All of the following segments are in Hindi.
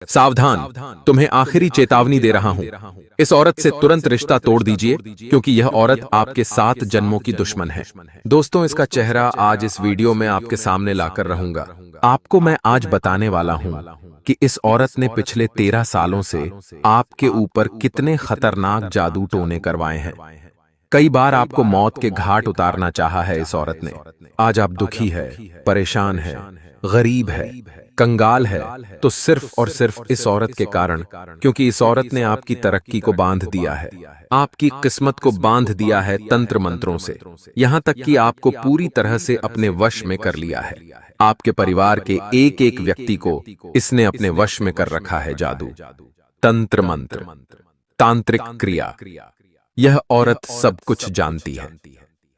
सावधान, तुम्हें आखिरी चेतावनी दे रहा हूं। इस औरत से तुरंत रिश्ता तोड़ दीजिए, क्योंकि यह औरत आपके 7 जन्मों की दुश्मन है। दोस्तों, इसका चेहरा आज इस वीडियो में आपके सामने लाकर रहूंगा। आपको मैं आज बताने वाला हूं कि इस औरत ने पिछले 13 सालों से आपके ऊपर कितने खतरनाक जादू टोने करवाए हैं। कई बार आपको मौत के घाट उतारना चाहा है इस औरत ने। आज आप दुखी है, परेशान है, गरीब है, कंगाल है, तो सिर्फ और सिर्फ इस औरत के कारण, क्योंकि इस औरत ने आपकी तरक्की को बांध दिया है, आपकी किस्मत को बांध दिया है तंत्र मंत्रों से, यहां तक कि आपको पूरी तरह से अपने वश में कर लिया है। आपके परिवार के एक एक व्यक्ति को इसने अपने वश में कर रखा है। जादू, तंत्र मंत्र, तांत्रिक क्रिया, यह औरत सब कुछ जानती है।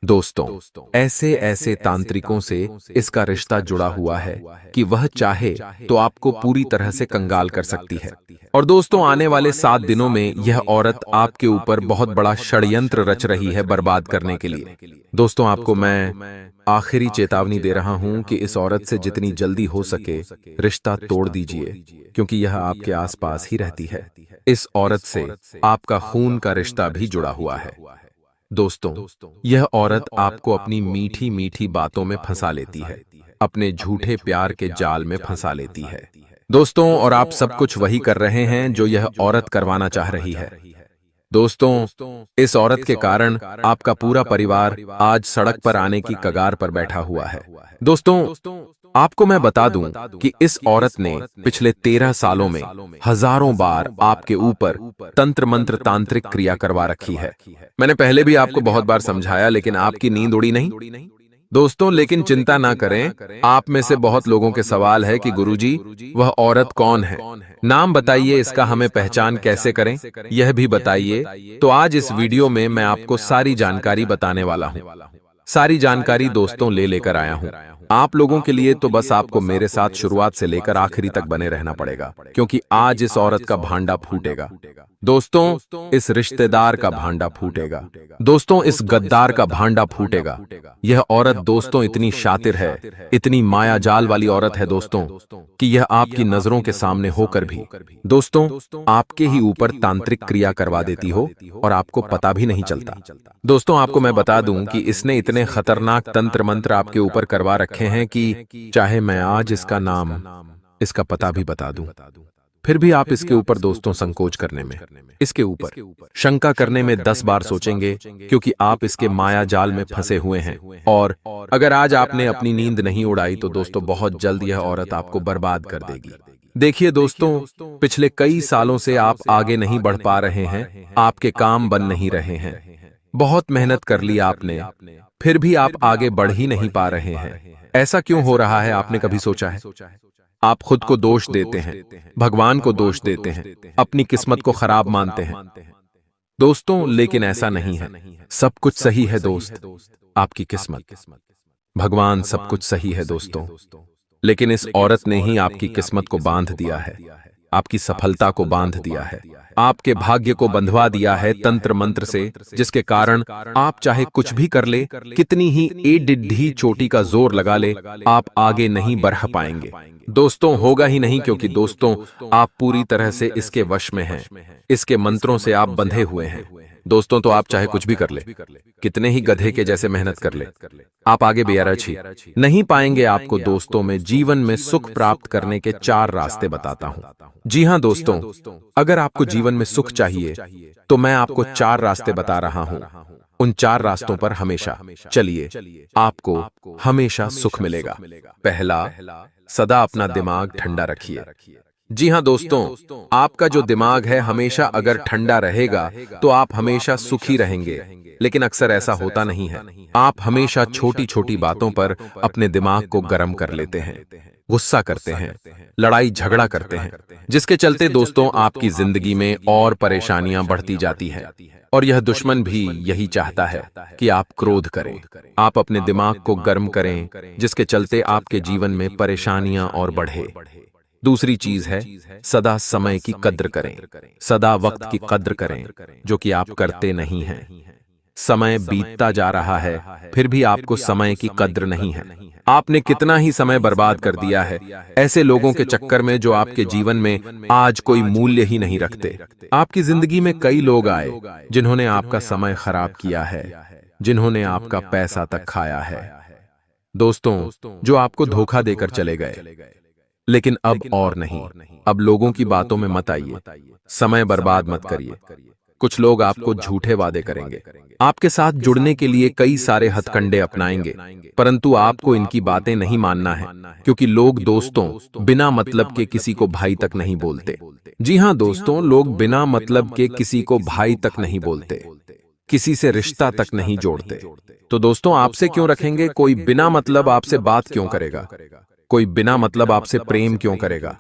दोस्तों, ऐसे ऐसे तांत्रिकों से इसका रिश्ता जुड़ा हुआ है कि वह चाहे तो आपको पूरी तरह से कंगाल कर सकती है। और दोस्तों, आने वाले 7 दिनों में यह औरत आपके ऊपर बहुत बड़ा षड्यंत्र रच रही है बर्बाद करने के लिए। दोस्तों, आपको मैं आखिरी चेतावनी दे रहा हूं कि इस औरत से जितनी जल्दी हो सके रिश्ता तोड़ दीजिए, क्योंकि यह आपके आसपास ही रहती है। इस औरत से आपका खून का रिश्ता भी जुड़ा हुआ है। दोस्तों, यह औरत आपको अपनी मीठी मीठी बातों में फंसा लेती है, अपने झूठे प्यार के जाल में फंसा लेती है। दोस्तों, और आप सब कुछ वही कर रहे हैं जो यह औरत करवाना चाह रही है। दोस्तों, इस औरत के कारण आपका पूरा परिवार आज सड़क पर आने की कगार पर बैठा हुआ है। दोस्तों, आपको मैं बता दूं कि इस औरत ने पिछले 13 सालों में हजारों बार आपके ऊपर तंत्र मंत्र तांत्रिक क्रिया करवा रखी है। मैंने पहले भी आपको बहुत बार समझाया, लेकिन आपकी नींद उड़ी नहीं। दोस्तों, लेकिन चिंता ना करें, आप में से बहुत लोगों के सवाल है कि गुरुजी, वह औरत कौन है? नाम बताइए, इसका हमें पहचान कैसे करें, यह भी बताइए। तो आज इस वीडियो में मैं आपको सारी जानकारी बताने वाला हूं। सारी जानकारी दोस्तों लेकर आया हूं। आप लोगों के लिए तो बस आपको मेरे साथ शुरुआत से लेकर आखिरी तक बने रहना पड़ेगा, क्योंकि आज इस औरत का भांडा फूटेगा। दोस्तों, इस रिश्तेदार का भांडा फूटेगा। दोस्तों, इस गद्दार का भांडा फूटेगा। यह औरत दोस्तों इतनी शातिर है, इतनी माया जाल वाली औरत है दोस्तों, कि यह आपकी नजरों के सामने होकर भी दोस्तों आपके ही ऊपर तांत्रिक क्रिया करवा देती हो और आपको पता भी नहीं चलता। दोस्तों, आपको मैं बता दूं कि इसने इतने खतरनाक तंत्र मंत्र आपके ऊपर करवा रखे हैं कि चाहे मैं आज इसका नाम, इसका पता भी बता दूं, फिर भी आप इसके ऊपर दोस्तों संकोच करने में, इसके ऊपर शंका करने में 10 बार सोचेंगे, क्योंकि आप इसके माया जाल में फंसे हुए हैं। और अगर आज आपने अपनी नींद नहीं उड़ाई तो दोस्तों बहुत जल्द यह औरत आपको बर्बाद कर देगी। देखिए दोस्तों, पिछले कई सालों से आप आगे नहीं बढ़ पा रहे हैं, आपके काम बन नहीं रहे हैं, बहुत मेहनत कर ली आपने, फिर भी आप आगे बढ़ ही नहीं पा रहे हैं। ऐसा क्यों हो रहा है, आपने कभी सोचा है? आप खुद को दोष देते हैं, भगवान को दोष देते हैं, अपनी किस्मत को खराब मानते हैं। दोस्तों, लेकिन ऐसा नहीं है। सब कुछ सही है दोस्त, आपकी किस्मत, भगवान, सब कुछ सही है दोस्तों। लेकिन इस औरत ने ही आपकी किस्मत को बांध दिया है, आपकी सफलता को बांध दिया है, आपके भाग्य को बंधवा दिया है तंत्र मंत्र से, जिसके कारण आप चाहे कुछ भी कर ले, कितनी ही एडिड्ढी चोटी का जोर लगा ले, आप आगे नहीं बढ़ पाएंगे। दोस्तों, होगा ही नहीं, क्योंकि दोस्तों आप पूरी तरह से इसके वश में हैं, इसके मंत्रों से आप बंधे हुए हैं। दोस्तों, तो आप चाहे कुछ भी कर ले, कितने ही गधे के जैसे मेहनत कर ले, आप आगे बेअरज ही नहीं पाएंगे। आपको दोस्तों में जीवन में सुख प्राप्त करने के 4 रास्ते बताता हूं। जी हां दोस्तों, अगर आपको जीवन में सुख चाहिए तो मैं आपको 4 रास्ते बता रहा हूं। उन 4 रास्तों पर हमेशा चलिए, आपको हमेशा सुख मिलेगा। पहला, सदा अपना दिमाग ठंडा रखिए। जी हां दोस्तों, आपका जो दिमाग है हमेशा अगर ठंडा रहेगा तो आप हमेशा सुखी रहेंगे। लेकिन अक्सर ऐसा होता नहीं है। आप हमेशा छोटी छोटी बातों पर अपने दिमाग को गर्म कर लेते हैं, गुस्सा करते हैं, लड़ाई झगड़ा करते हैं, जिसके चलते दोस्तों आपकी जिंदगी में और परेशानियां बढ़ती जाती हैं। और यह दुश्मन भी यही चाहता है कि आप क्रोध करें, आप अपने दिमाग को गर्म करें, जिसके चलते आपके जीवन में परेशानियां और बढ़े। दूसरी चीज है, सदा समय की कद्र करें, सदा वक्त की कद्र करें, जो कि आप करते नहीं हैं। समय बीतता जा रहा है, फिर भी आपको समय की कद्र नहीं है। आपने कितना ही समय बर्बाद कर दिया है ऐसे लोगों के चक्कर में जो आपके जीवन में आज कोई मूल्य ही नहीं रखते। आपकी जिंदगी में कई लोग आए जिन्होंने आपका समय खराब किया है, जिन्होंने आपका पैसा तक खाया है। दोस्तों, जो आपको धोखा देकर चले गए, लेकिन अब और नहीं। अब लोगों की बातों में मत आइए, समय बर्बाद मत करिए। कुछ लोग आपको झूठे वादे करेंगे, आपके साथ जुड़ने के लिए कई सारे हथकंडे अपनाएंगे, परंतु आपको इनकी बातें नहीं मानना है, क्योंकि लोग दोस्तों बिना मतलब के किसी को भाई तक नहीं बोलते। जी हां दोस्तों, लोग बिना मतलब के किसी को भाई तक नहीं बोलते, किसी से रिश्ता तक नहीं जोड़ते। तो दोस्तों, आपसे क्यों रखेंगे? कोई बिना मतलब आपसे बात क्यों करेगा? कोई बिना मतलब आपसे प्रेम क्यों करेगा?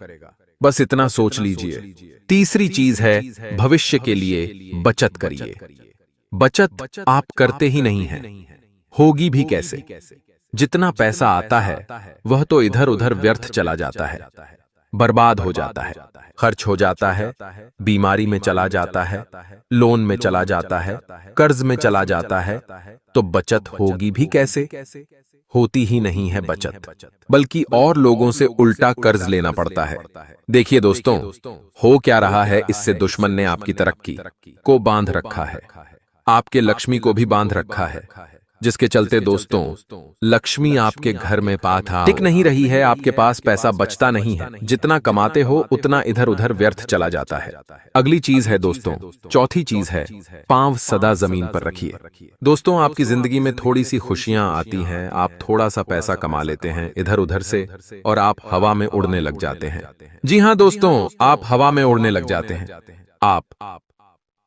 बस इतना सोच लीजिए। तीसरी चीज है, भविष्य के लिए बचत करिए। बचत आप करते ही नहीं हैं, होगी भी कैसे? जितना पैसा आता है वह तो इधर उधर व्यर्थ चला जाता है, बर्बाद हो जाता है, खर्च हो जाता है, बीमारी में चला जाता है, लोन में चला जाता है, कर्ज में चला जाता है। तो बचत होगी भी कैसे? होती ही नहीं है बचत, बल्कि और लोगों से उल्टा कर्ज लेना पड़ता है। देखिए दोस्तों, हो क्या रहा है, इससे दुश्मन ने आपकी तरक्की को बांध रखा है, आपके लक्ष्मी को भी बांध रखा है, जिसके चलते दोस्तों लक्ष्मी आपके घर में पाथा टिक नहीं रही है। आपके पास पैसा बचता नहीं है, जितना कमाते हो उतना इधर उधर व्यर्थ चला जाता है। अगली चीज है दोस्तों, चौथी चीज है, पांव सदा जमीन पर रखिए। दोस्तों, आपकी जिंदगी में थोड़ी सी खुशियां आती हैं, आप थोड़ा सा पैसा कमा लेते हैं इधर उधर से और आप हवा में उड़ने लग जाते हैं। जी हां दोस्तों, आप हवा में उड़ने लग जाते हैं। आप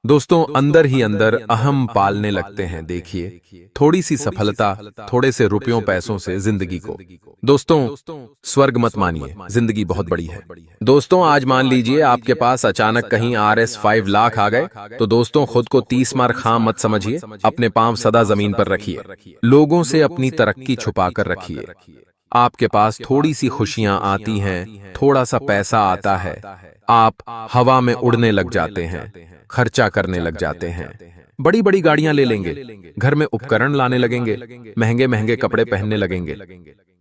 दोस्तों अंदर ही अंदर अहम पालने लगते हैं। देखिए, थोड़ी सी सफलता, थोड़े से रुपयों पैसों से जिंदगी को दोस्तों स्वर्ग मत मानिए, जिंदगी बहुत बड़ी है। दोस्तों, आज मान लीजिए आपके पास अचानक कहीं RS 5 लाख आ गए, तो दोस्तों खुद को 30 मार खाम मत समझिए, अपने पांव सदा जमीन पर रखिए। लोगों से अपनी तरक्की छुपा कर रखिए। आपके पास थोड़ी सी खुशियां आती हैं, थोड़ा सा पैसा आता है, आप हवा में उड़ने लग जाते हैं, खर्चा करने लग जाते हैं, बड़ी बड़ी गाड़ियां ले लेंगे, घर में उपकरण लाने लगेंगे, महंगे महंगे कपड़े पहनने लगेंगे।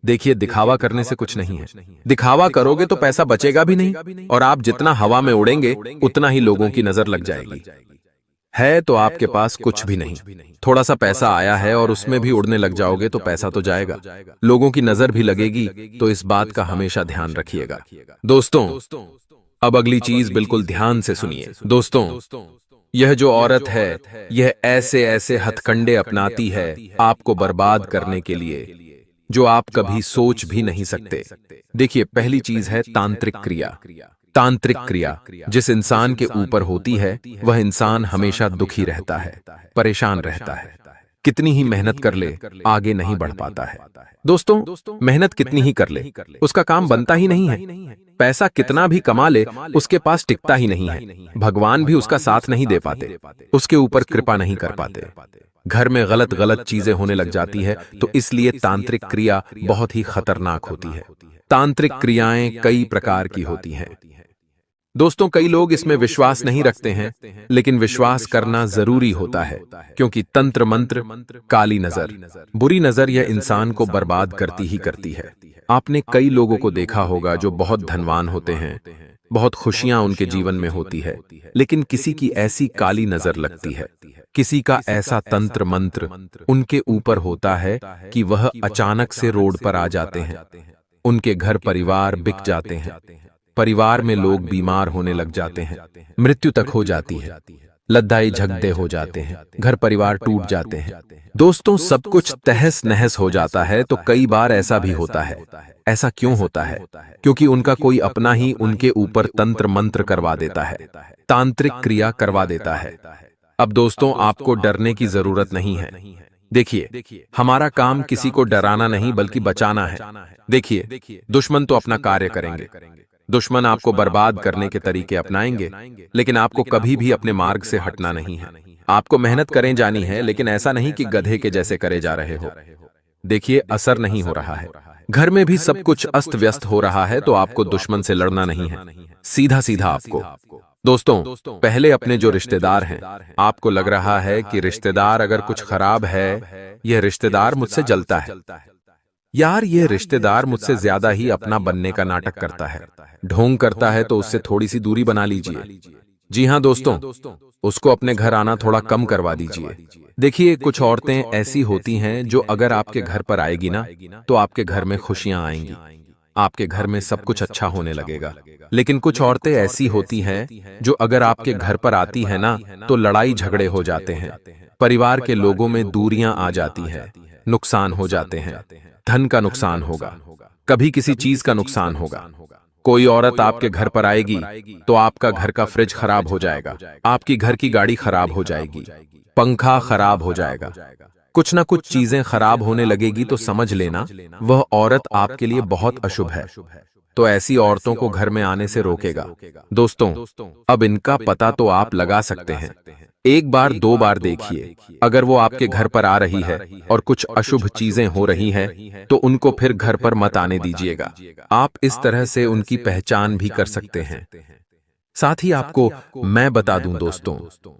देखिए, दिखावा करने से कुछ नहीं है। दिखावा करोगे तो पैसा बचेगा भी नहीं, और आप जितना हवा में उड़ेंगे उतना ही लोगों की नजर लग जाएगी। है तो आपके पास कुछ भी नहीं, थोड़ा सा पैसा आया है और उसमें भी उड़ने लग जाओगे तो पैसा तो जाएगा, लोगों की नजर भी लगेगी। तो इस बात का हमेशा ध्यान रखिएगा। दोस्तों, अब अगली चीज बिल्कुल ध्यान से सुनिए। दोस्तों, यह जो औरत है, यह ऐसे ऐसे हथकंडे अपनाती है आपको बर्बाद करने के लिए, जो आप कभी सोच भी नहीं सकते। देखिए, पहली चीज है तांत्रिक क्रिया। तांत्रिक क्रिया जिस इंसान के ऊपर होती है, वह इंसान हमेशा दुखी रहता है, परेशान रहता है, कितनी ही मेहनत कर ले आगे नहीं बढ़ पाता है। दोस्तों, मेहनत कितनी ही कर ले उसका काम बनता ही नहीं है। पैसा कितना भी कमा ले उसके पास टिकता ही नहीं है। भगवान भी उसका साथ नहीं दे पाते, उसके ऊपर कृपा नहीं कर पाते। घर में गलत गलत चीजें होने लग जाती है। तो इसलिए तांत्रिक क्रिया बहुत ही खतरनाक होती है। तांत्रिक क्रियाएं कई प्रकार की होती हैं। दोस्तों, कई लोग इसमें विश्वास नहीं रखते हैं, लेकिन विश्वास करना जरूरी होता है, क्योंकि तंत्र मंत्र, काली नजर, बुरी नजर यह इंसान को बर्बाद करती ही करती है। आपने कई लोगों को देखा होगा जो बहुत धनवान होते हैं, बहुत खुशियां उनके जीवन में होती है, लेकिन किसी की ऐसी काली नजर लगती है, किसी का ऐसा तंत्र मंत्र उनके ऊपर होता है कि वह अचानक से रोड पर आ जाते हैं, उनके घर परिवार बिक जाते हैं, परिवार में लोग बीमार होने लग जाते हैं, मृत्यु तक हो जाती है, लद्दाई झगड़े हो जाते हैं, घर परिवार टूट जाते हैं। दोस्तों, सब कुछ तहस नहस हो जाता है। तो कई बार ऐसा भी होता है। ऐसा क्यों होता है? क्योंकि उनका कोई अपना ही उनके ऊपर तंत्र मंत्र करवा देता है, तांत्रिक क्रिया करवा देता है। अब दोस्तों, आपको डरने की जरूरत नहीं है। देखिए, हमारा काम किसी को डराना नहीं बल्कि बचाना है। देखिए, दुश्मन तो अपना कार्य करेंगे, दुश्मन आपको बर्बाद करने के तरीके अपनाएंगे, लेकिन आपको कभी भी अपने मार्ग से हटना नहीं है। आपको मेहनत करें जानी है, लेकिन ऐसा नहीं कि गधे के जैसे करे जा रहे हो। देखिए, असर नहीं हो रहा है, घर में भी सब कुछ अस्त व्यस्त हो रहा है, तो आपको दुश्मन से लड़ना नहीं है, सीधा सीधा आपको दोस्तों, पहले अपने जो रिश्तेदार हैं, आपको लग रहा है कि रिश्तेदार अगर कुछ खराब है, यह रिश्तेदार मुझसे जलता है, यार यह रिश्तेदार मुझसे ज्यादा ही अपना बनने का नाटक करता है, ढोंग करता है, तो उससे थोड़ी सी दूरी बना लीजिए। जी हाँ दोस्तों, उसको अपने घर आना थोड़ा कम करवा दीजिए। देखिए, कुछ औरतें ऐसी होती हैं जो अगर आपके घर पर आएगी ना, तो आपके घर में खुशियां आएंगी, आपके घर में सब कुछ अच्छा होने लगेगा। लेकिन कुछ औरतें ऐसी होती हैं जो अगर आपके घर पर आती है ना, तो लड़ाई झगड़े हो जाते हैं, परिवार के लोगों में दूरियां आ जाती हैं, नुकसान हो जाते हैं, धन का नुकसान होगा, कभी किसी चीज का नुकसान होगा। कोई औरत आपके घर पर आएगी तो आपका घर का फ्रिज खराब हो जाएगा, आपकी घर की गाड़ी खराब हो जाएगी, पंखा खराब हो जाएगा, कुछ ना कुछ चीजें खराब होने लगेगी, तो समझ लेना वह औरत आपके लिए बहुत अशुभ है। तो ऐसी औरतों को घर में आने से रोकेगा। दोस्तों, अब इनका पता तो आप लगा सकते हैं। एक बार दो बार देखिए, अगर वो आपके घर पर आ रही है और कुछ अशुभ चीजें हो रही हैं, तो उनको फिर घर पर मत आने दीजिएगा। आप इस तरह से उनकी पहचान भी कर सकते हैं। साथ ही आपको मैं बता दूं दोस्तों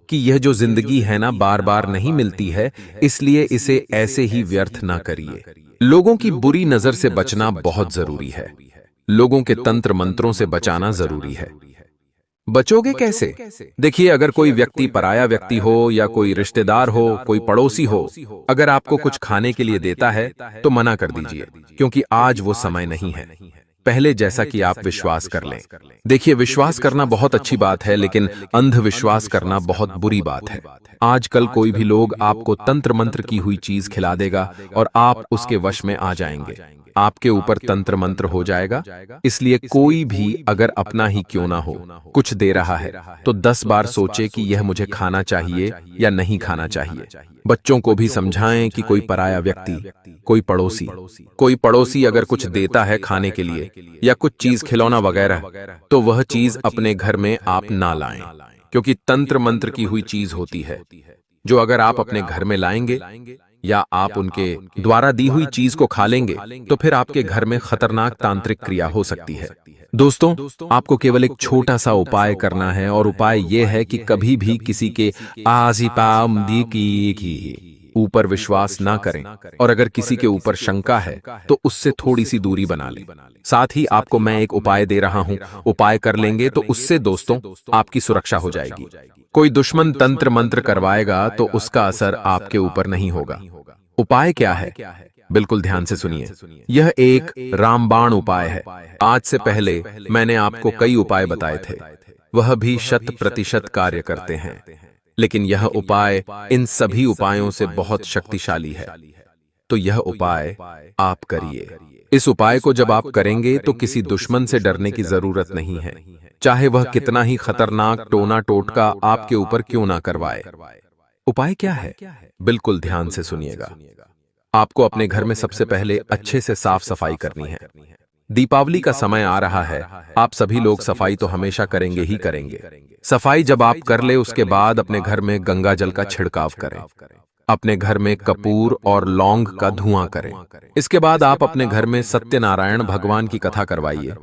कि यह जो जिंदगी है ना, बार बार नहीं मिलती है, इसलिए इसे ऐसे ही व्यर्थ ना करिए। लोगों की बुरी नजर से बचना बहुत जरूरी है, लोगों के तंत्र मंत्रों से बचाना जरूरी है। बचोगे कैसे? देखिए, अगर कोई व्यक्ति पराया व्यक्ति हो या कोई रिश्तेदार हो, कोई पड़ोसी हो, अगर आपको कुछ खाने के लिए देता है तो मना कर दीजिए, क्योंकि आज वो समय नहीं है पहले जैसा कि आप विश्वास कर लें। देखिए, विश्वास करना बहुत अच्छी बात है, लेकिन अंधविश्वास करना बहुत बुरी बात है। आजकल कोई भी लोग आपको तंत्र मंत्र की हुई चीज खिला देगा और आप उसके वश में आ जाएंगे, आपके ऊपर तंत्र मंत्र हो जाएगा। इसलिए कोई भी अगर अपना ही क्यों ना हो कुछ दे रहा है, तो 10 बार सोचे कि यह मुझे खाना चाहिए या नहीं खाना चाहिए। बच्चों को भी समझाएं कि कोई पराया व्यक्ति, कोई पड़ोसी अगर कुछ देता है खाने के लिए या कुछ चीज खिलौना वगैरह, तो वह चीज अपने घर में आप ना लाएं, क्योंकि तंत्र मंत्र की हुई चीज होती है, जो अगर आप अपने घर में लाएंगे या आप उनके द्वारा दी हुई चीज को खा लेंगे, तो फिर आपके घर में खतरनाक तांत्रिक क्रिया हो सकती है। दोस्तों, आपको केवल एक छोटा सा उपाय करना है, और उपाय यह है कि कभी भी किसी के आज़िपामदी की ऊपर विश्वास ना करें, और अगर किसी के ऊपर शंका है तो उससे थोड़ी सी दूरी बना लें। साथ ही आपको मैं एक उपाय दे रहा हूं, उपाय कर लेंगे तो उससे दोस्तों आपकी सुरक्षा हो जाएगी। कोई दुश्मन तंत्र मंत्र करवाएगा तो उसका असर आपके ऊपर नहीं होगा। उपाय क्या है? बिल्कुल ध्यान से सुनिए। यह एक रामबाण उपाय है। आज से पहले मैंने आपको कई उपाय बताए थे, वह भी 100% कार्य करते हैं, लेकिन यह उपाय इन सभी उपायों से बहुत शक्तिशाली है। तो यह उपाय आप करिए। इस उपाय को जब आप करेंगे तो किसी दुश्मन से डरने की जरूरत नहीं है, चाहे वह कितना ही खतरनाक टोना टोटका आपके ऊपर क्यों ना करवाए। उपाय क्या है? बिल्कुल ध्यान से सुनिएगा। आपको अपने घर में सबसे पहले अच्छे से साफ सफाई करनी है। दीपावली का समय आ रहा है, आप सभी लोग सफाई तो हमेशा करेंगे ही करेंगे। सफाई जब आप कर ले, उसके बाद अपने घर में गंगा जल का छिड़काव करें, अपने घर में कपूर और लौंग का धुआं करें। इसके बाद आप अपने घर में सत्यनारायण भगवान की कथा करवाइए,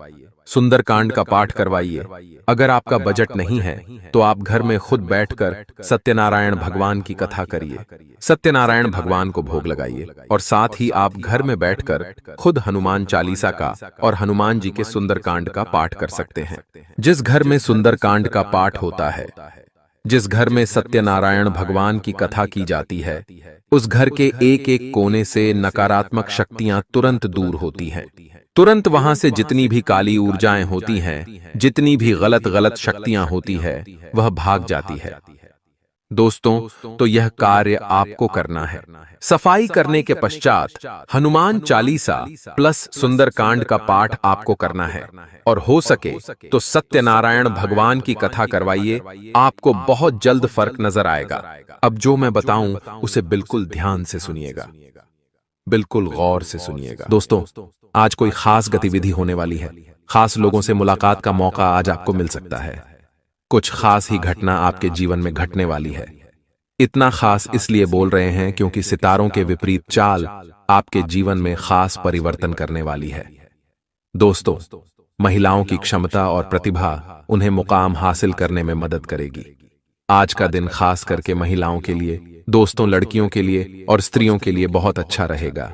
सुंदरकांड का पाठ करवाइए। अगर आपका बजट नहीं है तो आप घर में खुद बैठकर सत्यनारायण भगवान की कथा करिए, सत्यनारायण भगवान को भोग लगाइए, और साथ ही आप घर में बैठकर खुद हनुमान चालीसा का और हनुमान जी के सुंदरकांड का पाठ कर सकते हैं। जिस घर में सुंदरकांड का पाठ होता है, जिस घर में सत्यनारायण भगवान की कथा की जाती है, उस घर के एक एक कोने से नकारात्मक शक्तियां तुरंत दूर होती हैं। तुरंत वहां से जितनी भी काली ऊर्जाएं होती हैं, जितनी भी गलत शक्तियां होती है, वह भाग जाती है। दोस्तों, तो यह कार्य आपको करना है। सफाई करने के पश्चात हनुमान चालीसा प्लस सुंदरकांड का पाठ आपको करना है, और हो सके तो सत्यनारायण भगवान की कथा करवाइए। आपको बहुत जल्द फर्क नजर आएगा। अब जो मैं बताऊं उसे बिल्कुल ध्यान से सुनिएगा, बिल्कुल गौर से सुनिएगा। दोस्तों, आज कोई खास गतिविधि होने वाली है, खास लोगों से मुलाकात का मौका आज आपको मिल सकता है। कुछ खास ही घटना आपके जीवन में घटने वाली है। इतना खास इसलिए बोल रहे हैं क्योंकि सितारों के विपरीत चाल आपके जीवन में खास परिवर्तन करने वाली है। दोस्तों, महिलाओं की क्षमता और प्रतिभा उन्हें मुकाम हासिल करने में मदद करेगी। आज का दिन खास करके महिलाओं के लिए, दोस्तों, लड़कियों के लिए और स्त्रियों के लिए बहुत अच्छा रहेगा।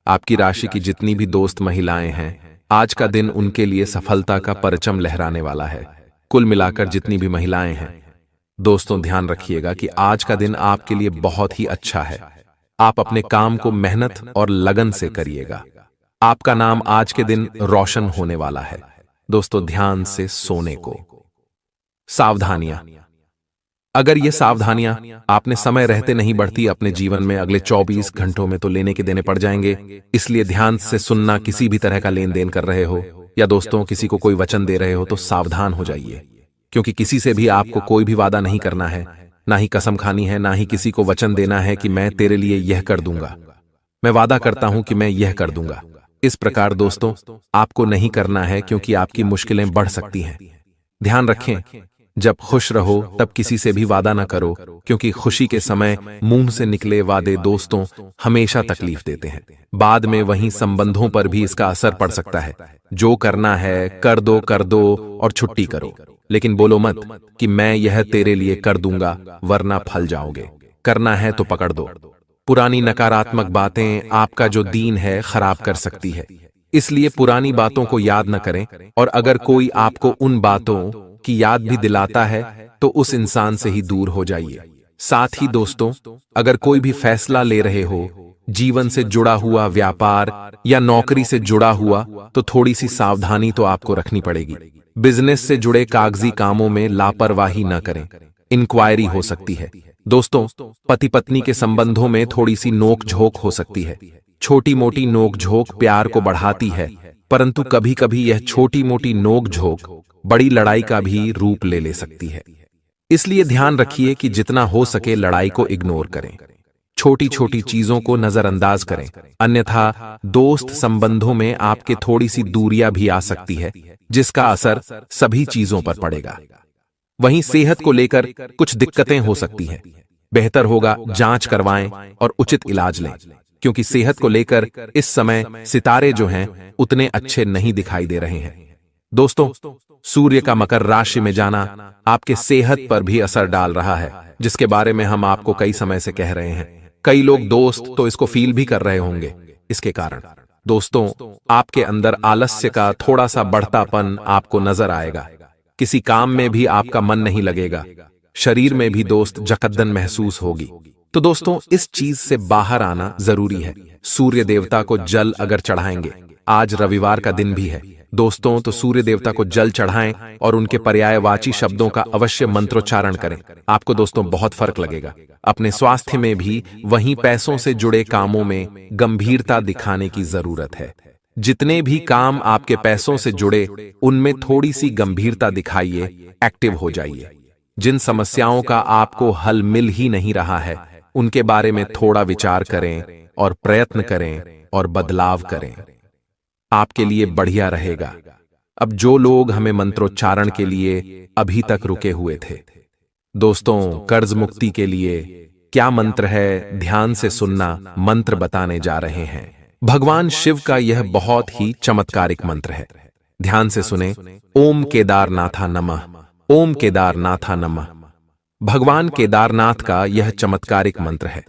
आपकी राशि की जितनी भी दोस्त महिलाएं हैं, आज का दिन उनके लिए सफलता का परचम लहराने वाला है। कुल मिलाकर जितनी भी महिलाएं हैं, दोस्तों, ध्यान रखिएगा कि आज का दिन आपके लिए बहुत ही अच्छा है। आप अपने काम को मेहनत और लगन से करिएगा। आपका नाम आज के दिन रोशन होने वाला है। दोस्तों, ध्यान से सोने को। सावधानियां। अगर ये सावधानियां आपने समय रहते नहीं बढ़ती, अपने जीवन में अगले 24 घंटों में तो लेने के देने पड़ जाएंगे। इसलिए ध्यान से सुनना। किसी भी तरह का लेन देन कर रहे हो या दोस्तों किसी को कोई वचन दे रहे हो तो सावधान हो जाइए, क्योंकि किसी से भी आपको कोई भी वादा नहीं करना है, ना ही कसम खानी है, ना ही किसी को वचन देना है कि मैं तेरे लिए यह कर दूंगा, मैं वादा करता हूं कि मैं यह कर दूंगा। इस प्रकार दोस्तों आपको नहीं करना है, क्योंकि आपकी मुश्किलें बढ़ सकती हैं। ध्यान रखें, जब खुश रहो तब किसी से भी वादा ना करो, क्योंकि खुशी के समय मुंह से निकले वादे दोस्तों हमेशा तकलीफ देते हैं। बाद में वहीं संबंधों पर भी इसका असर पड़ सकता है। जो करना है कर दो और छुट्टी करो, लेकिन बोलो मत कि मैं यह तेरे लिए कर दूंगा, वरना फल जाओगे। करना है तो पकड़ दो। पुरानी नकारात्मक बातें आपका जो दीन है खराब कर सकती है, इसलिए पुरानी बातों को याद न करें। और अगर कोई आपको उन बातों की याद भी दिलाता है तो उस इंसान से ही दूर हो जाइए। साथ ही दोस्तों, अगर कोई भी फैसला ले रहे हो, जीवन से जुड़ा हुआ, व्यापार या नौकरी से जुड़ा हुआ, तो थोड़ी सी सावधानी तो आपको रखनी पड़ेगी। बिजनेस से जुड़े कागजी कामों में लापरवाही न करें, इंक्वायरी हो सकती है। दोस्तों, पति पत्नी के संबंधों में थोड़ी सी नोक झोंक हो सकती है। छोटी मोटी नोक झोंक प्यार को बढ़ाती है, परंतु कभी कभी यह छोटी मोटी नोक झोंक बड़ी लड़ाई का भी रूप ले सकती है। इसलिए ध्यान रखिए कि जितना हो सके लड़ाई को इग्नोर करें, छोटी छोटी चीजों को नजरअंदाज करें, अन्यथा दोस्त संबंधों में आपके थोड़ी सी दूरियां भी आ सकती है, जिसका असर सभी चीजों पर पड़ेगा। वहीं सेहत को लेकर कुछ दिक्कतें हो सकती हैं। बेहतर होगा जांच करवाएं और उचित इलाज लें, क्योंकि सेहत को लेकर इस समय सितारे जो हैं उतने अच्छे नहीं दिखाई दे रहे हैं। दोस्तों, सूर्य का मकर राशि में जाना आपके सेहत पर भी असर डाल रहा है, जिसके बारे में हम आपको कई समय से कह रहे हैं। कई लोग दोस्त तो इसको फील भी कर रहे होंगे। इसके कारण दोस्तों आपके अंदर आलस्य का थोड़ा सा बढ़तापन आपको नजर आएगा। किसी काम में भी आपका मन नहीं लगेगा। शरीर में भी दोस्त जकड़न महसूस होगी। तो दोस्तों इस चीज से बाहर आना जरूरी है। सूर्य देवता को जल अगर चढ़ाएंगे, आज रविवार का दिन भी है दोस्तों, तो सूर्य देवता को जल चढ़ाएं और उनके पर्यायवाची शब्दों का अवश्य मंत्रोच्चारण करें। आपको दोस्तों बहुत फर्क लगेगा। अपने स्वास्थ्य में भी, वहीं पैसों से जुड़े कामों में गंभीरता दिखाने की जरूरत है। जितने भी काम आपके पैसों से जुड़े उनमें थोड़ी सी गंभीरता दिखाइए, एक्टिव हो जाइए। जिन समस्याओं का आपको हल मिल ही नहीं रहा है, उनके बारे में थोड़ा विचार करें और प्रयत्न करें और बदलाव करें। आपके लिए बढ़िया रहेगा। अब जो लोग हमें मंत्रोच्चारण के लिए अभी तक रुके हुए थे, दोस्तों कर्ज मुक्ति के लिए क्या मंत्र है, ध्यान से सुनना। मंत्र बताने जा रहे हैं। भगवान शिव का यह बहुत ही चमत्कारिक मंत्र है। ध्यान से सुने। ओम केदारनाथा नमः, ओम केदारनाथा नमः। भगवान केदारनाथ का यह चमत्कारिक मंत्र है।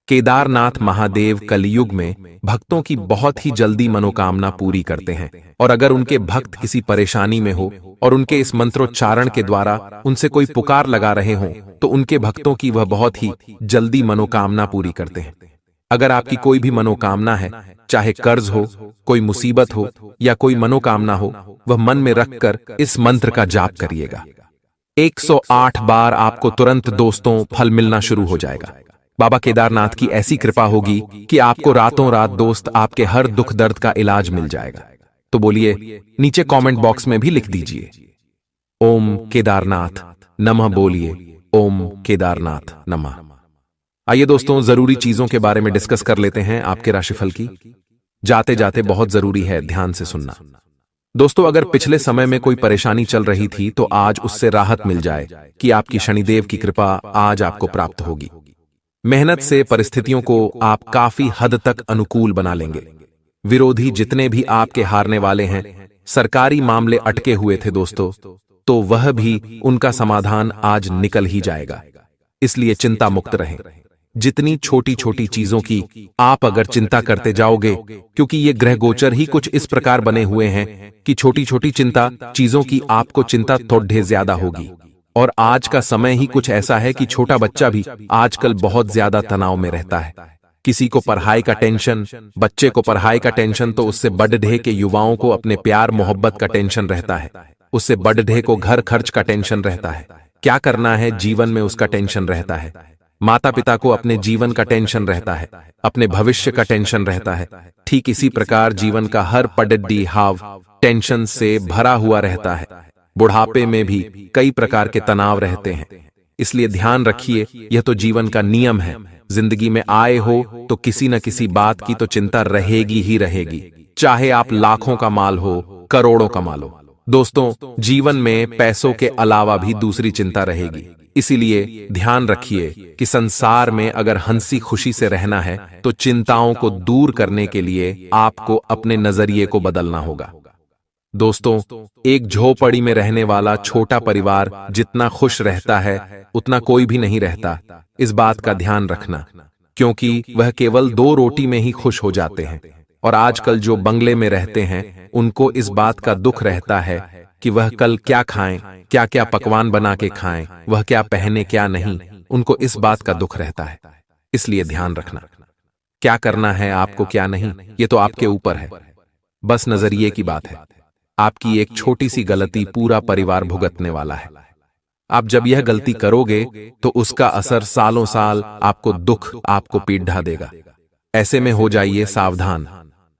केदारनाथ महादेव कलयुग में भक्तों की बहुत ही जल्दी मनोकामना पूरी करते हैं, और अगर उनके भक्त किसी परेशानी में हो और उनके इस मंत्रोच्चारण के द्वारा उनसे कोई पुकार लगा रहे हों, तो उनके भक्तों की वह बहुत ही जल्दी मनोकामना पूरी करते हैं। अगर आपकी कोई भी मनोकामना है, चाहे कर्ज हो, कोई मुसीबत हो या कोई मनोकामना हो, वह मन में रखकर इस मंत्र का जाप करिएगा। 108 बार आपको तुरंत दोस्तों फल मिलना शुरू हो जाएगा। बाबा केदारनाथ की ऐसी कृपा होगी कि आपको रातों रात दोस्त आपके हर दुख दर्द का इलाज मिल जाएगा। तो बोलिए, नीचे कमेंट बॉक्स में भी लिख दीजिए ओम केदारनाथ नमः। बोलिए ओम केदारनाथ नमः। आइए दोस्तों जरूरी चीजों के बारे में डिस्कस कर लेते हैं आपके राशिफल की। जाते जाते बहुत जरूरी है ध्यान से सुनना। दोस्तों अगर पिछले समय में कोई परेशानी चल रही थी तो आज उससे राहत मिल जाए कि आपकी शनिदेव की कृपा आज आपको प्राप्त होगी। मेहनत से परिस्थितियों को आप काफी हद तक अनुकूल बना लेंगे। विरोधी जितने भी आपके हारने वाले हैं, सरकारी मामले अटके हुए थे दोस्तों, तो वह भी उनका समाधान आज निकल ही जाएगा। इसलिए चिंता मुक्त रहें। जितनी छोटी छोटी चीजों की आप अगर चिंता करते जाओगे, क्योंकि ये ग्रह गोचर ही कुछ इस प्रकार बने हुए हैं कि छोटी छोटी चिंता चीजों की आपको चिंता थोड़ी ज्यादा होगी। और आज का समय ही कुछ ऐसा है कि छोटा बच्चा भी आजकल बहुत ज्यादा तनाव में रहता है। किसी को पढ़ाई का टेंशन, बच्चे को पढ़ाई का टेंशन, तो उससे बढ़ के युवाओं को अपने प्यार मोहब्बत का टेंशन रहता है, उससे बढ़ को घर खर्च का टेंशन रहता है, क्या करना है जीवन में उसका टेंशन रहता है। माता पिता को अपने जीवन का टेंशन रहता है, अपने भविष्य का टेंशन रहता है। ठीक इसी प्रकार जीवन का हर पडड्डी हाव टेंशन से भरा हुआ रहता है। बुढ़ापे में भी कई प्रकार के तनाव रहते हैं। इसलिए ध्यान रखिए, यह तो जीवन का नियम है। जिंदगी में आए हो तो किसी न किसी बात की तो चिंता रहेगी ही रहेगी, चाहे आप लाखों का माल हो, करोड़ों का माल हो। दोस्तों, जीवन में पैसों के अलावा भी दूसरी चिंता रहेगी। इसीलिए ध्यान रखिए कि संसार में अगर हंसी खुशी से रहना है तो चिंताओं को दूर करने के लिए आपको अपने नजरिए को बदलना होगा। दोस्तों, एक झोपड़ी में रहने वाला छोटा परिवार जितना खुश रहता है उतना कोई भी नहीं रहता। इस बात का ध्यान रखना, क्योंकि वह केवल 2 रोटी में ही खुश हो जाते हैं। और आजकल जो बंगले में रहते हैं उनको इस बात का दुख रहता है कि वह कल क्या खाएं, क्या क्या पकवान बना के खाएं, वह क्या पहने क्या नहीं, उनको इस बात का दुख रहता है। इसलिए ध्यान रखना, क्या करना है आपको क्या नहीं, ये तो आपके ऊपर है। बस नजरिए की बात है। आपकी एक छोटी सी गलती पूरा परिवार भुगतने वाला है। आप जब यह गलती करोगे तो उसका असर सालों साल आपको दुख, आपको पीठ ढा देगा। ऐसे में हो जाइए सावधान।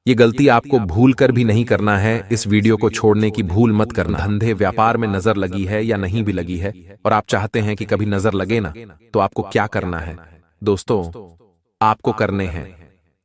ये गलती आपको भूल कर भी नहीं करना है। इस वीडियो को छोड़ने की भूल मत करना। धंधे व्यापार में नजर लगी है या नहीं भी लगी है और आप चाहते हैं कि कभी नजर लगे ना, तो आपको क्या करना है दोस्तों? आपको करने हैं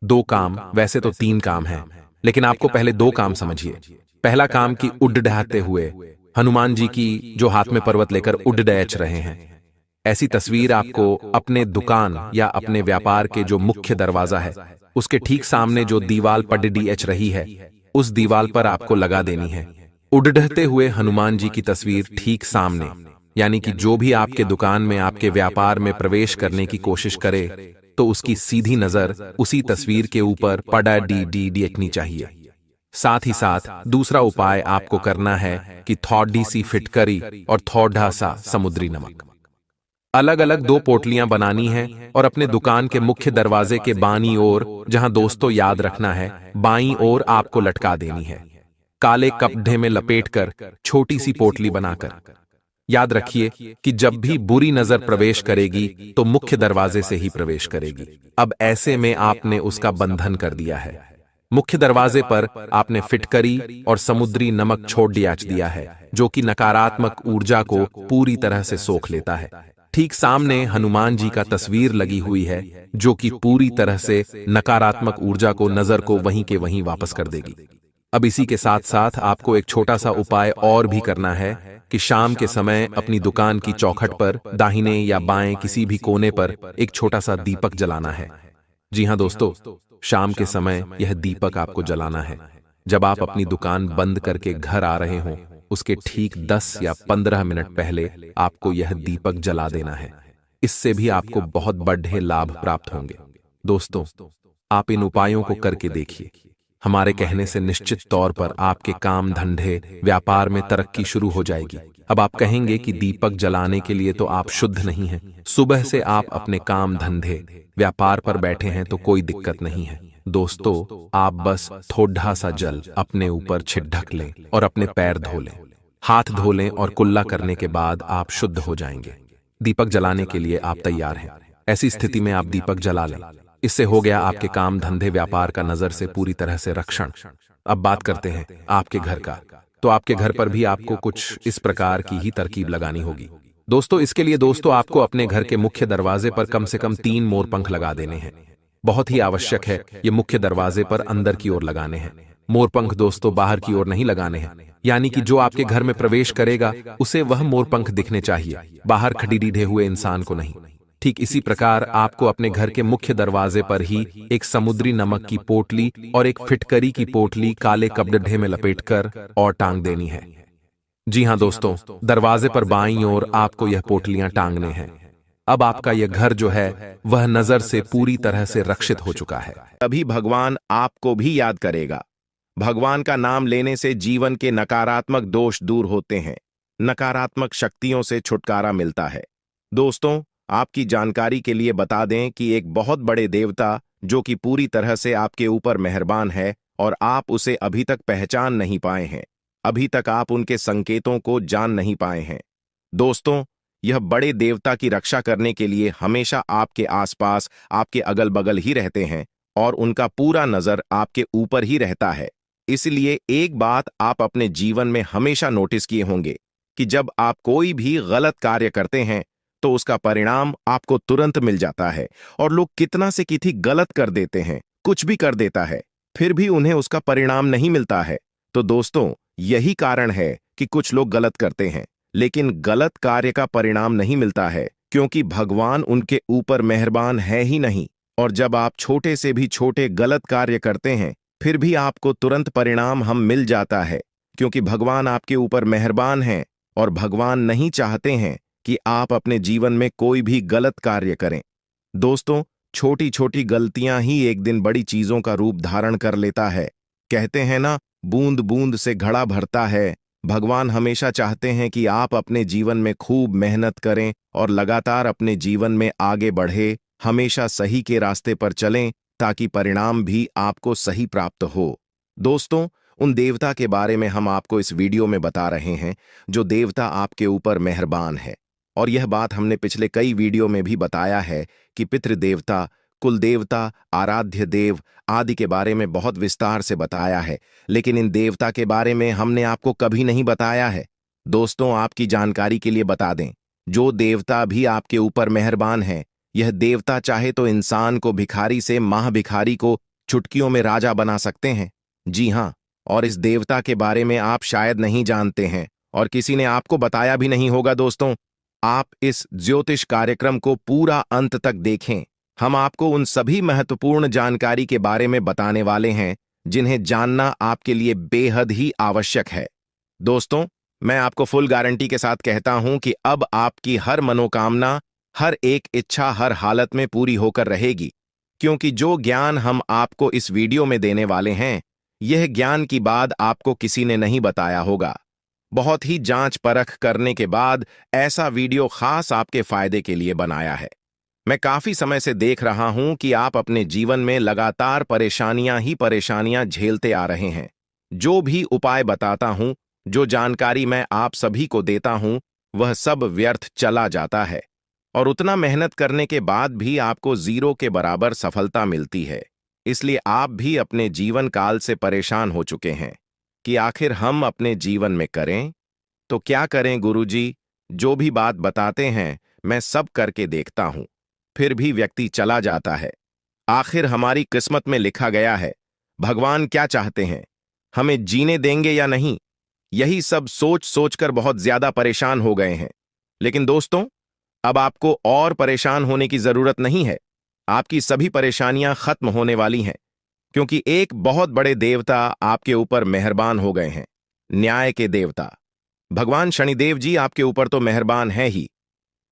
2 काम, वैसे तो 3 काम हैं, लेकिन आपको पहले 2 काम समझिए। पहला काम कि उड्डहते हुए हनुमान जी की जो हाथ में पर्वत लेकर उड्डयच रहे हैं, ऐसी तस्वीर आपको अपने दुकान या अपने व्यापार के जो मुख्य दरवाजा है उसके ठीक सामने जो दीवाल पडडीएच रही है, उस दीवाल पर आपको लगा देनी है। उड्डहते हुए हनुमान जी की तस्वीर ठीक सामने, यानी कि जो भी आपके दुकान में, आपके व्यापार में प्रवेश करने की कोशिश करे तो उसकी सीधी नजर उसी तस्वीर के ऊपर पडडी देखनी चाहिए। साथ ही साथ दूसरा उपाय आपको करना है कि थोड़ी सी फिटकरी और थोड़ा सा समुद्री नमक अलग अलग 2 पोटलियां बनानी है और अपने दुकान के मुख्य दरवाजे के बाईं ओर, जहां दोस्तों याद रखना है, बाईं ओर आपको लटका देनी है। काले कपड़े में लपेटकर छोटी सी पोटली बनाकर। याद रखिए कि जब भी बुरी नजर प्रवेश करेगी तो मुख्य दरवाजे से ही प्रवेश करेगी। अब ऐसे में आपने उसका बंधन कर दिया है। मुख्य दरवाजे पर आपने फिटकरी और समुद्री नमक छोड़ दिया है, जो कि नकारात्मक ऊर्जा को पूरी तरह से सोख लेता है। ठीक सामने हनुमान जी का तस्वीर लगी हुई है, जो कि पूरी तरह से नकारात्मक ऊर्जा को, नजर को वहीं के वहीं वापस कर देगी। अब इसी के साथ साथ आपको एक छोटा सा उपाय और भी करना है कि शाम के समय अपनी दुकान की चौखट पर दाहिने या बाएं किसी भी कोने पर एक छोटा सा दीपक जलाना है। जी हाँ दोस्तों, शाम के समय यह दीपक आपको जलाना है। जब आप अपनी दुकान बंद करके घर आ रहे हो, उसके ठीक 10 या 15 मिनट पहले आपको यह दीपक जला देना है। इससे भी आपको बहुत बड़े लाभ प्राप्त होंगे। दोस्तों, आप इन उपायों को करके देखिए। हमारे कहने से निश्चित तौर पर आपके काम, धंधे, व्यापार में तरक्की शुरू हो जाएगी। अब आप कहेंगे कि दीपक जलाने के लिए तो आप शुद्ध नहीं हैं। सुबह से आप अपने काम, धंधे, व्यापार पर बैठे हैं तो कोई दिक्कत नहीं है। दोस्तों, आप बस थोड़ा सा जल अपने ऊपर छिड़क लें और अपने पैर धो लें, हाथ धो लें और कुल्ला करने के बाद आप शुद्ध हो जाएंगे। दीपक जलाने के लिए आप तैयार हैं। ऐसी स्थिति में आप दीपक जला लें। इससे हो गया आपके काम, धंधे, व्यापार का नजर से पूरी तरह से रक्षण। अब बात करते हैं आपके घर का। तो आपके घर पर भी आपको कुछ इस प्रकार की ही तरकीब लगानी होगी। दोस्तों, इसके लिए दोस्तों आपको अपने घर के मुख्य दरवाजे पर कम से कम 3 मोरपंख लगा देने हैं। बहुत ही आवश्यक है, ये मुख्य दरवाजे पर अंदर की ओर लगाने हैं। मोरपंख दोस्तों बाहर की ओर नहीं लगाने हैं, यानी कि जो आपके घर में प्रवेश करेगा उसे वह मोरपंख दिखने चाहिए, बाहर खड़ी ढीढ़े हुए इंसान को नहीं। ठीक इसी प्रकार आपको अपने घर के मुख्य दरवाजे पर ही एक समुद्री नमक की पोटली और एक फिटकरी की पोटली काले कपड़े में लपेटकर और टांग देनी है। जी हाँ दोस्तों, दरवाजे पर बाईं ओर आपको यह पोटलियां टांगने हैं। अब आपका यह घर जो है वह नजर से पूरी तरह से रक्षित हो चुका है। तभी भगवान आपको भी याद करेगा। भगवान का नाम लेने से जीवन के नकारात्मक दोष दूर होते हैं, नकारात्मक शक्तियों से छुटकारा मिलता है। दोस्तों, आपकी जानकारी के लिए बता दें कि एक बहुत बड़े देवता जो कि पूरी तरह से आपके ऊपर मेहरबान है और आप उसे अभी तक पहचान नहीं पाए हैं, अभी तक आप उनके संकेतों को जान नहीं पाए हैं। दोस्तों, यह बड़े देवता की रक्षा करने के लिए हमेशा आपके आसपास, आपके अगल बगल ही रहते हैं और उनका पूरा नजर आपके ऊपर ही रहता है। इसलिए एक बात आप अपने जीवन में हमेशा नोटिस किए होंगे कि जब आप कोई भी गलत कार्य करते हैं तो उसका परिणाम आपको तुरंत मिल जाता है। और लोग कितना से कितनी गलत कर देते हैं, कुछ भी कर देता है, फिर भी उन्हें उसका परिणाम नहीं मिलता है। तो दोस्तों, यही कारण है कि कुछ लोग गलत करते हैं लेकिन गलत कार्य का परिणाम नहीं मिलता है, क्योंकि भगवान उनके ऊपर मेहरबान है ही नहीं। और जब आप छोटे से भी छोटे गलत कार्य करते हैं फिर भी आपको तुरंत परिणाम हम मिल जाता है, क्योंकि भगवान आपके ऊपर मेहरबान हैं और भगवान नहीं चाहते हैं कि आप अपने जीवन में कोई भी गलत कार्य करें। दोस्तों, छोटी छोटी गलतियां ही एक दिन बड़ी चीजों का रूप धारण कर लेता है। कहते हैं ना, बूंद बूंद से घड़ा भरता है। भगवान हमेशा चाहते हैं कि आप अपने जीवन में खूब मेहनत करें और लगातार अपने जीवन में आगे बढ़े, हमेशा सही के रास्ते पर चलें ताकि परिणाम भी आपको सही प्राप्त हो। दोस्तों, उन देवता के बारे में हम आपको इस वीडियो में बता रहे हैं जो देवता आपके ऊपर मेहरबान है। और यह बात हमने पिछले कई वीडियो में भी बताया है कि पितृदेवता, कुल देवता, आराध्य देव आदि के बारे में बहुत विस्तार से बताया है, लेकिन इन देवता के बारे में हमने आपको कभी नहीं बताया है। दोस्तों, आपकी जानकारी के लिए बता दें, जो देवता भी आपके ऊपर मेहरबान है, यह देवता चाहे तो इंसान को भिखारी से महाभिखारी को चुटकियों में राजा बना सकते हैं। जी हाँ, और इस देवता के बारे में आप शायद नहीं जानते हैं और किसी ने आपको बताया भी नहीं होगा। दोस्तों, आप इस ज्योतिष कार्यक्रम को पूरा अंत तक देखें। हम आपको उन सभी महत्वपूर्ण जानकारी के बारे में बताने वाले हैं जिन्हें जानना आपके लिए बेहद ही आवश्यक है। दोस्तों, मैं आपको फुल गारंटी के साथ कहता हूं कि अब आपकी हर मनोकामना, हर एक इच्छा हर हालत में पूरी होकर रहेगी, क्योंकि जो ज्ञान हम आपको इस वीडियो में देने वाले हैं, यह ज्ञान की बात आपको किसी ने नहीं बताया होगा। बहुत ही जांच परख करने के बाद ऐसा वीडियो खास आपके फायदे के लिए बनाया है। मैं काफी समय से देख रहा हूं कि आप अपने जीवन में लगातार परेशानियां ही परेशानियां झेलते आ रहे हैं। जो भी उपाय बताता हूं, जो जानकारी मैं आप सभी को देता हूं, वह सब व्यर्थ चला जाता है और उतना मेहनत करने के बाद भी आपको जीरो के बराबर सफलता मिलती है। इसलिए आप भी अपने जीवन काल से परेशान हो चुके हैं कि आखिर हम अपने जीवन में करें तो क्या करें गुरुजी। जो भी बात बताते हैं मैं सब करके देखता हूं, फिर भी व्यक्ति चला जाता है। आखिर हमारी किस्मत में लिखा गया है, भगवान क्या चाहते हैं, हमें जीने देंगे या नहीं, यही सब सोच सोचकर बहुत ज्यादा परेशान हो गए हैं। लेकिन दोस्तों, अब आपको और परेशान होने की जरूरत नहीं है। आपकी सभी परेशानियां खत्म होने वाली हैं, क्योंकि एक बहुत बड़े देवता आपके ऊपर मेहरबान हो गए हैं। न्याय के देवता भगवान शनिदेव जी आपके ऊपर तो मेहरबान है ही,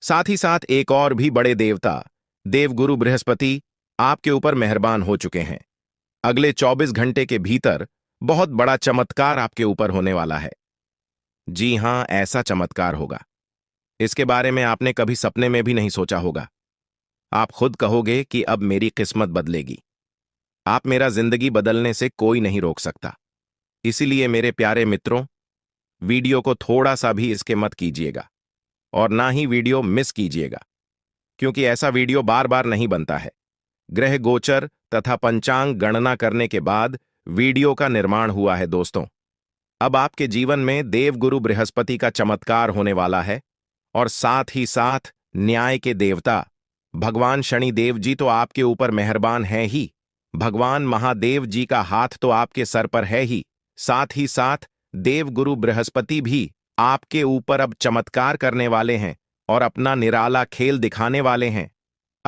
साथ ही साथ एक और भी बड़े देवता देवगुरु बृहस्पति आपके ऊपर मेहरबान हो चुके हैं। अगले 24 घंटे के भीतर बहुत बड़ा चमत्कार आपके ऊपर होने वाला है। जी हां, ऐसा चमत्कार होगा, इसके बारे में आपने कभी सपने में भी नहीं सोचा होगा। आप खुद कहोगे कि अब मेरी किस्मत बदलेगी। आप मेरा जिंदगी बदलने से कोई नहीं रोक सकता। इसीलिए मेरे प्यारे मित्रों, वीडियो को थोड़ा सा भी इसके मत कीजिएगा और ना ही वीडियो मिस कीजिएगा, क्योंकि ऐसा वीडियो बार बार नहीं बनता है। ग्रह गोचर तथा पंचांग गणना करने के बाद वीडियो का निर्माण हुआ है। दोस्तों, अब आपके जीवन में देवगुरु बृहस्पति का चमत्कार होने वाला है और साथ ही साथ न्याय के देवता भगवान शनिदेव जी तो आपके ऊपर मेहरबान है ही, भगवान महादेव जी का हाथ तो आपके सर पर है ही, साथ ही साथ देवगुरु बृहस्पति भी आपके ऊपर अब चमत्कार करने वाले हैं और अपना निराला खेल दिखाने वाले हैं।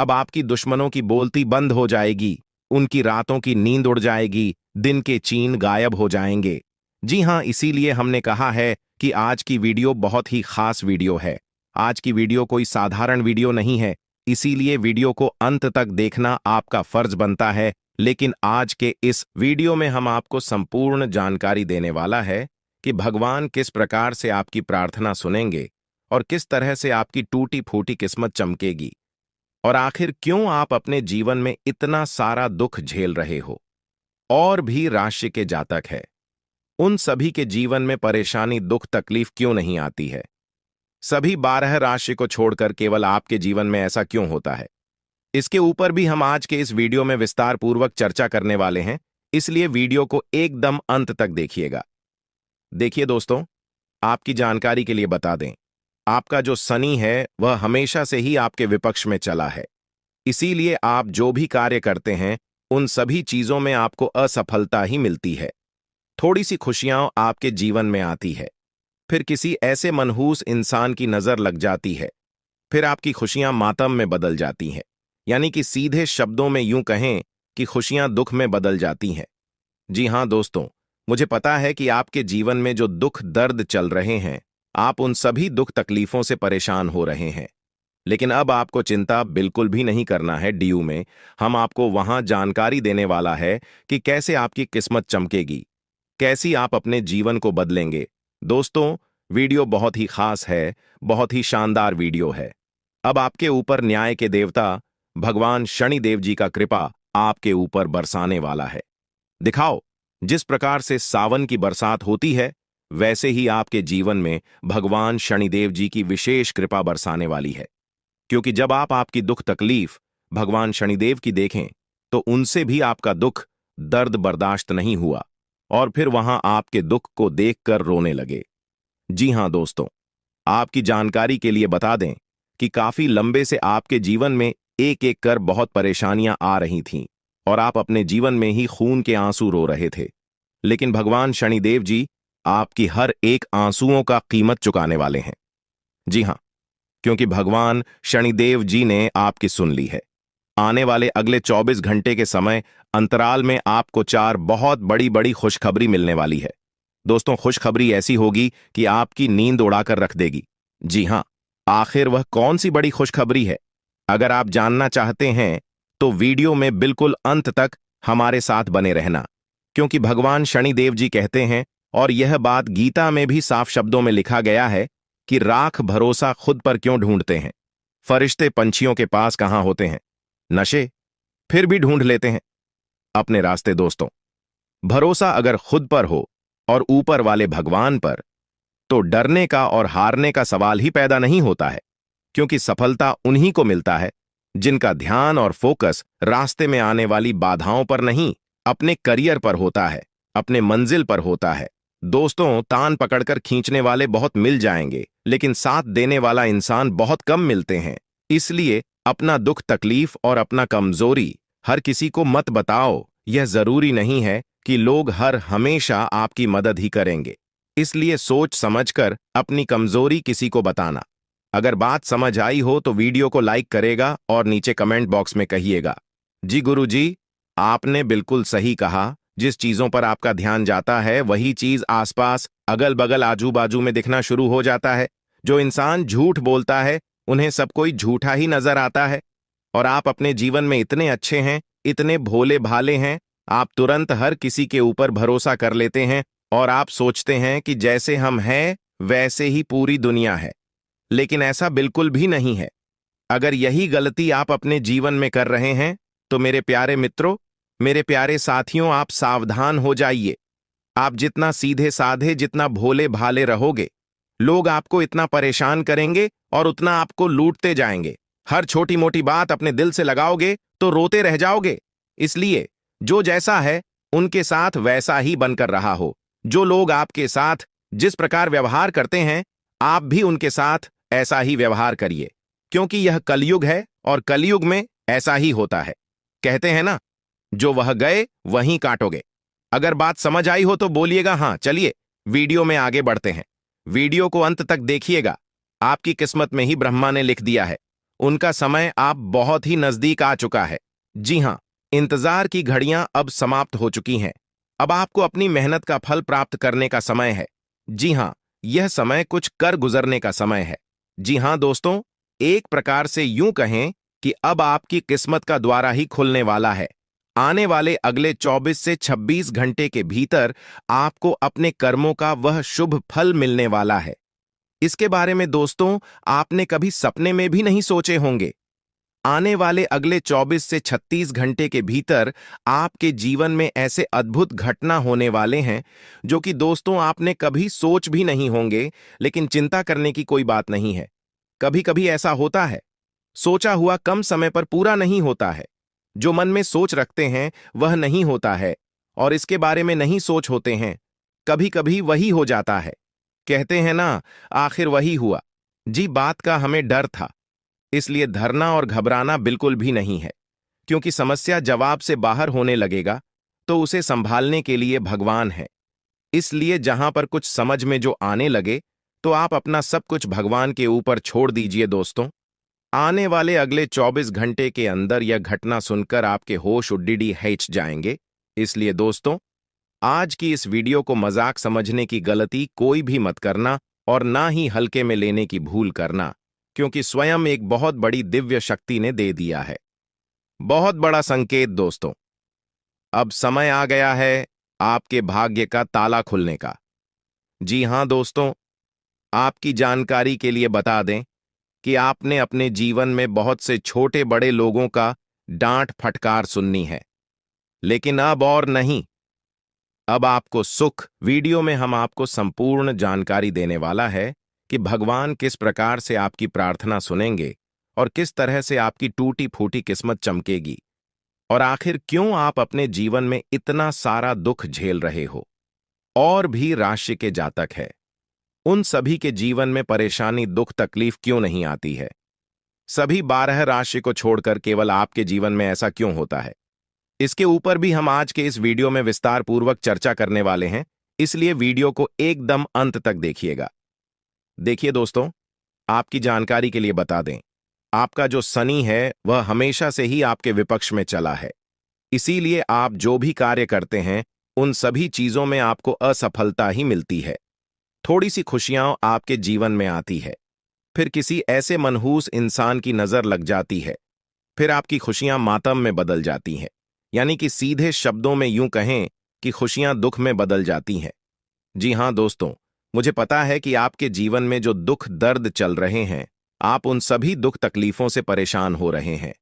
अब आपकी दुश्मनों की बोलती बंद हो जाएगी, उनकी रातों की नींद उड़ जाएगी, दिन के चैन गायब हो जाएंगे। जी हाँ, इसीलिए हमने कहा है कि आज की वीडियो बहुत ही खास वीडियो है। आज की वीडियो कोई साधारण वीडियो नहीं है, इसीलिए वीडियो को अंत तक देखना आपका फर्ज बनता है। लेकिन आज के इस वीडियो में हम आपको संपूर्ण जानकारी देने वाला है कि भगवान किस प्रकार से आपकी प्रार्थना सुनेंगे और किस तरह से आपकी टूटी फूटी किस्मत चमकेगी, और आखिर क्यों आप अपने जीवन में इतना सारा दुख झेल रहे हो। और भी राशि के जातक है, उन सभी के जीवन में परेशानी, दुख, तकलीफ क्यों नहीं आती है। सभी 12 राशि को छोड़कर केवल आपके जीवन में ऐसा क्यों होता है, इसके ऊपर भी हम आज के इस वीडियो में विस्तार पूर्वक चर्चा करने वाले हैं। इसलिए वीडियो को एकदम अंत तक देखिएगा। देखिए दोस्तों, आपकी जानकारी के लिए बता दें, आपका जो शनि है वह हमेशा से ही आपके विपक्ष में चला है। इसीलिए आप जो भी कार्य करते हैं उन सभी चीजों में आपको असफलता ही मिलती है। थोड़ी सी खुशियां आपके जीवन में आती है, फिर किसी ऐसे मनहूस इंसान की नजर लग जाती है, फिर आपकी खुशियां मातम में बदल जाती हैं। यानी कि सीधे शब्दों में यूं कहें कि खुशियां दुख में बदल जाती हैं। जी हां दोस्तों, मुझे पता है कि आपके जीवन में जो दुख दर्द चल रहे हैं, आप उन सभी दुख तकलीफों से परेशान हो रहे हैं। लेकिन अब आपको चिंता बिल्कुल भी नहीं करना है। डीयू में हम आपको वहां जानकारी देने वाला है कि कैसे आपकी किस्मत चमकेगी, कैसी आप अपने जीवन को बदलेंगे। दोस्तों, वीडियो बहुत ही खास है, बहुत ही शानदार वीडियो है। अब आपके ऊपर न्याय के देवता भगवान शनिदेव जी का कृपा आपके ऊपर बरसाने वाला है। दिखाओ, जिस प्रकार से सावन की बरसात होती है, वैसे ही आपके जीवन में भगवान शनिदेव जी की विशेष कृपा बरसाने वाली है। क्योंकि जब आप आपकी दुख तकलीफ भगवान शनिदेव की देखें तो उनसे भी आपका दुख दर्द बर्दाश्त नहीं हुआ और फिर वहां आपके दुख को देखकर रोने लगे। जी हां दोस्तों, आपकी जानकारी के लिए बता दें कि काफी लंबे से आपके जीवन में एक एक कर बहुत परेशानियां आ रही थीं और आप अपने जीवन में ही खून के आंसू रो रहे थे। लेकिन भगवान शनिदेव जी आपकी हर एक आंसुओं का कीमत चुकाने वाले हैं। जी हां, क्योंकि भगवान शनिदेव जी ने आपकी सुन ली है। आने वाले अगले 24 घंटे के समय अंतराल में आपको 4 बहुत बड़ी बड़ी खुशखबरी मिलने वाली है। दोस्तों, खुशखबरी ऐसी होगी कि आपकी नींद उड़ाकर रख देगी। जी हां, आखिर वह कौन सी बड़ी खुशखबरी है? अगर आप जानना चाहते हैं तो वीडियो में बिल्कुल अंत तक हमारे साथ बने रहना, क्योंकि भगवान शनिदेव जी कहते हैं, और यह बात गीता में भी साफ शब्दों में लिखा गया है कि राख भरोसा खुद पर क्यों ढूंढते हैं, फरिश्ते पंछियों के पास कहां होते हैं, नशे फिर भी ढूंढ लेते हैं अपने रास्ते। दोस्तों, भरोसा अगर खुद पर हो और ऊपर वाले भगवान पर, तो डरने का और हारने का सवाल ही पैदा नहीं होता है। क्योंकि सफलता उन्हीं को मिलता है जिनका ध्यान और फोकस रास्ते में आने वाली बाधाओं पर नहीं, अपने करियर पर होता है, अपने मंजिल पर होता है। दोस्तों, तान पकड़कर खींचने वाले बहुत मिल जाएंगे, लेकिन साथ देने वाला इंसान बहुत कम मिलते हैं। इसलिए अपना दुख तकलीफ और अपना कमजोरी हर किसी को मत बताओ। यह जरूरी नहीं है कि लोग हर हमेशा आपकी मदद ही करेंगे। इसलिए सोच समझकर अपनी कमजोरी किसी को बताना। अगर बात समझ आई हो तो वीडियो को लाइक करेगा और नीचे कमेंट बॉक्स में कहिएगा, जी गुरुजी, आपने बिल्कुल सही कहा। जिस चीजों पर आपका ध्यान जाता है वही चीज आसपास, अगल बगल, आजू बाजू में दिखना शुरू हो जाता है। जो इंसान झूठ बोलता है उन्हें सब कोई झूठा ही नजर आता है। और आप अपने जीवन में इतने अच्छे हैं, इतने भोले भाले हैं, आप तुरंत हर किसी के ऊपर भरोसा कर लेते हैं और आप सोचते हैं कि जैसे हम हैं वैसे ही पूरी दुनिया है। लेकिन ऐसा बिल्कुल भी नहीं है। अगर यही गलती आप अपने जीवन में कर रहे हैं तो मेरे प्यारे मित्रों, मेरे प्यारे साथियों, आप सावधान हो जाइए। आप जितना सीधे साधे, जितना भोले भाले रहोगे, लोग आपको इतना परेशान करेंगे और उतना आपको लूटते जाएंगे। हर छोटी मोटी बात अपने दिल से लगाओगे तो रोते रह जाओगे। इसलिए जो जैसा है उनके साथ वैसा ही बनकर रहा हो। जो लोग आपके साथ जिस प्रकार व्यवहार करते हैं, आप भी उनके साथ ऐसा ही व्यवहार करिए, क्योंकि यह कलयुग है और कलयुग में ऐसा ही होता है। कहते हैं ना, जो वह गए वहीं काटोगे। अगर बात समझ आई हो तो बोलिएगा हाँ। चलिए वीडियो में आगे बढ़ते हैं। वीडियो को अंत तक देखिएगा। आपकी किस्मत में ही ब्रह्मा ने लिख दिया है उनका समय आप बहुत ही नजदीक आ चुका है। जी हाँ, इंतजार की घड़ियां अब समाप्त हो चुकी हैं। अब आपको अपनी मेहनत का फल प्राप्त करने का समय है। जी हाँ, यह समय कुछ कर गुजरने का समय है। जी हाँ दोस्तों, एक प्रकार से यूं कहें कि अब आपकी किस्मत का द्वारा ही खुलने वाला है। आने वाले अगले 24 से 26 घंटे के भीतर आपको अपने कर्मों का वह शुभ फल मिलने वाला है। इसके बारे में दोस्तों आपने कभी सपने में भी नहीं सोचे होंगे। आने वाले अगले 24 से 36 घंटे के भीतर आपके जीवन में ऐसे अद्भुत घटना होने वाले हैं जो कि दोस्तों आपने कभी सोच भी नहीं होंगे। लेकिन चिंता करने की कोई बात नहीं है। कभी कभी ऐसा होता है, सोचा हुआ कम समय पर पूरा नहीं होता है। जो मन में सोच रखते हैं वह नहीं होता है, और इसके बारे में नहीं सोच होते हैं, कभी कभी वही हो जाता है। कहते हैं ना, आखिर वही हुआ। जी, बात का हमें डर था, इसलिए धरना और घबराना बिल्कुल भी नहीं है, क्योंकि समस्या जवाब से बाहर होने लगेगा तो उसे संभालने के लिए भगवान है। इसलिए जहां पर कुछ समझ में जो आने लगे तो आप अपना सब कुछ भगवान के ऊपर छोड़ दीजिए दोस्तों। आने वाले अगले 24 घंटे के अंदर यह घटना सुनकर आपके होश उड्डी हैच जाएंगे। इसलिए दोस्तों, आज की इस वीडियो को मजाक समझने की गलती कोई भी मत करना, और ना ही हल्के में लेने की भूल करना, क्योंकि स्वयं एक बहुत बड़ी दिव्य शक्ति ने दे दिया है। बहुत बड़ा संकेत दोस्तों। अब समय आ गया है आपके भाग्य का ताला खुलने का। जी हां दोस्तों, आपकी जानकारी के लिए बता दें कि आपने अपने जीवन में बहुत से छोटे बड़े लोगों का डांट फटकार सुननी है, लेकिन अब और नहीं। अब आपको सुख। वीडियो में हम आपको संपूर्ण जानकारी देने वाला है कि भगवान किस प्रकार से आपकी प्रार्थना सुनेंगे और किस तरह से आपकी टूटी फूटी किस्मत चमकेगी, और आखिर क्यों आप अपने जीवन में इतना सारा दुख झेल रहे हो। और भी राशि के जातक है, उन सभी के जीवन में परेशानी दुख तकलीफ क्यों नहीं आती है। सभी 12 राशि को छोड़कर केवल आपके जीवन में ऐसा क्यों होता है, इसके ऊपर भी हम आज के इस वीडियो में विस्तार पूर्वक चर्चा करने वाले हैं। इसलिए वीडियो को एकदम अंत तक देखिएगा। देखिए दोस्तों, आपकी जानकारी के लिए बता दें, आपका जो शनि है वह हमेशा से ही आपके विपक्ष में चला है। इसीलिए आप जो भी कार्य करते हैं उन सभी चीजों में आपको असफलता ही मिलती है। थोड़ी सी खुशियां आपके जीवन में आती है, फिर किसी ऐसे मनहूस इंसान की नजर लग जाती है, फिर आपकी खुशियां मातम में बदल जाती हैं। यानी कि सीधे शब्दों में यूं कहें कि खुशियां दुख में बदल जाती हैं। जी हां दोस्तों, मुझे पता है कि आपके जीवन में जो दुख दर्द चल रहे हैं, आप उन सभी दुख तकलीफों से परेशान हो रहे हैं।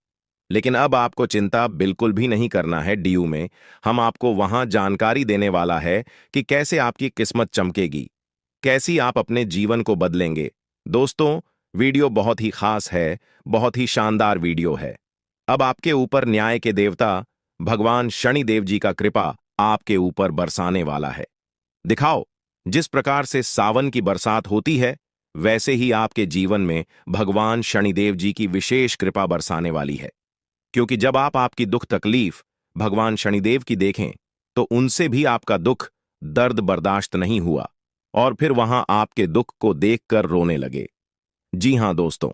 लेकिन अब आपको चिंता बिल्कुल भी नहीं करना है। डीयू में हम आपको वहां जानकारी देने वाला है कि कैसे आपकी किस्मत चमकेगी, कैसी आप अपने जीवन को बदलेंगे। दोस्तों, वीडियो बहुत ही खास है, बहुत ही शानदार वीडियो है। अब आपके ऊपर न्याय के देवता भगवान शनिदेव जी का कृपा आपके ऊपर बरसाने वाला है। दिखाओ, जिस प्रकार से सावन की बरसात होती है, वैसे ही आपके जीवन में भगवान शनिदेव जी की विशेष कृपा बरसाने वाली है। क्योंकि जब आप आपकी दुख तकलीफ भगवान शनिदेव की देखें तो उनसे भी आपका दुख दर्द बर्दाश्त नहीं हुआ, और फिर वहां आपके दुख को देखकर रोने लगे। जी हां दोस्तों,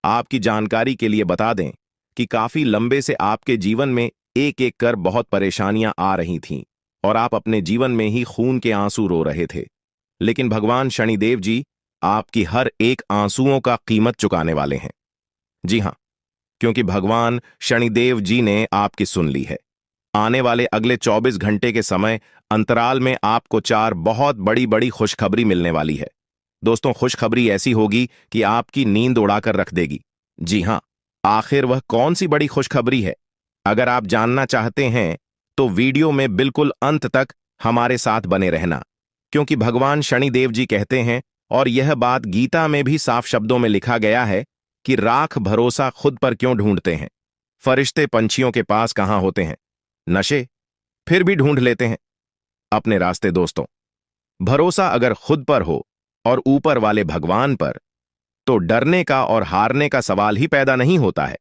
आपकी जानकारी के लिए बता दें कि काफी लंबे से आपके जीवन में एक एक कर बहुत परेशानियां आ रही थीं, और आप अपने जीवन में ही खून के आंसू रो रहे थे। लेकिन भगवान शनिदेव जी आपकी हर एक आंसुओं का कीमत चुकाने वाले हैं। जी हां, क्योंकि भगवान शनिदेव जी ने आपकी सुन ली है। आने वाले अगले 24 घंटे के समय अंतराल में आपको 4 बहुत बड़ी बड़ी खुशखबरी मिलने वाली है। दोस्तों, खुशखबरी ऐसी होगी कि आपकी नींद उड़ाकर रख देगी। जी हां, आखिर वह कौन सी बड़ी खुशखबरी है? अगर आप जानना चाहते हैं तो वीडियो में बिल्कुल अंत तक हमारे साथ बने रहना, क्योंकि भगवान शनिदेव जी कहते हैं, और यह बात गीता में भी साफ शब्दों में लिखा गया है कि राख भरोसा खुद पर क्यों ढूंढते हैं? फरिश्ते पंछियों के पास कहां होते हैं? नशे, फिर भी ढूंढ लेते हैं अपने रास्ते। दोस्तों, भरोसा अगर खुद पर हो और ऊपर वाले भगवान पर, तो डरने का और हारने का सवाल ही पैदा नहीं होता है।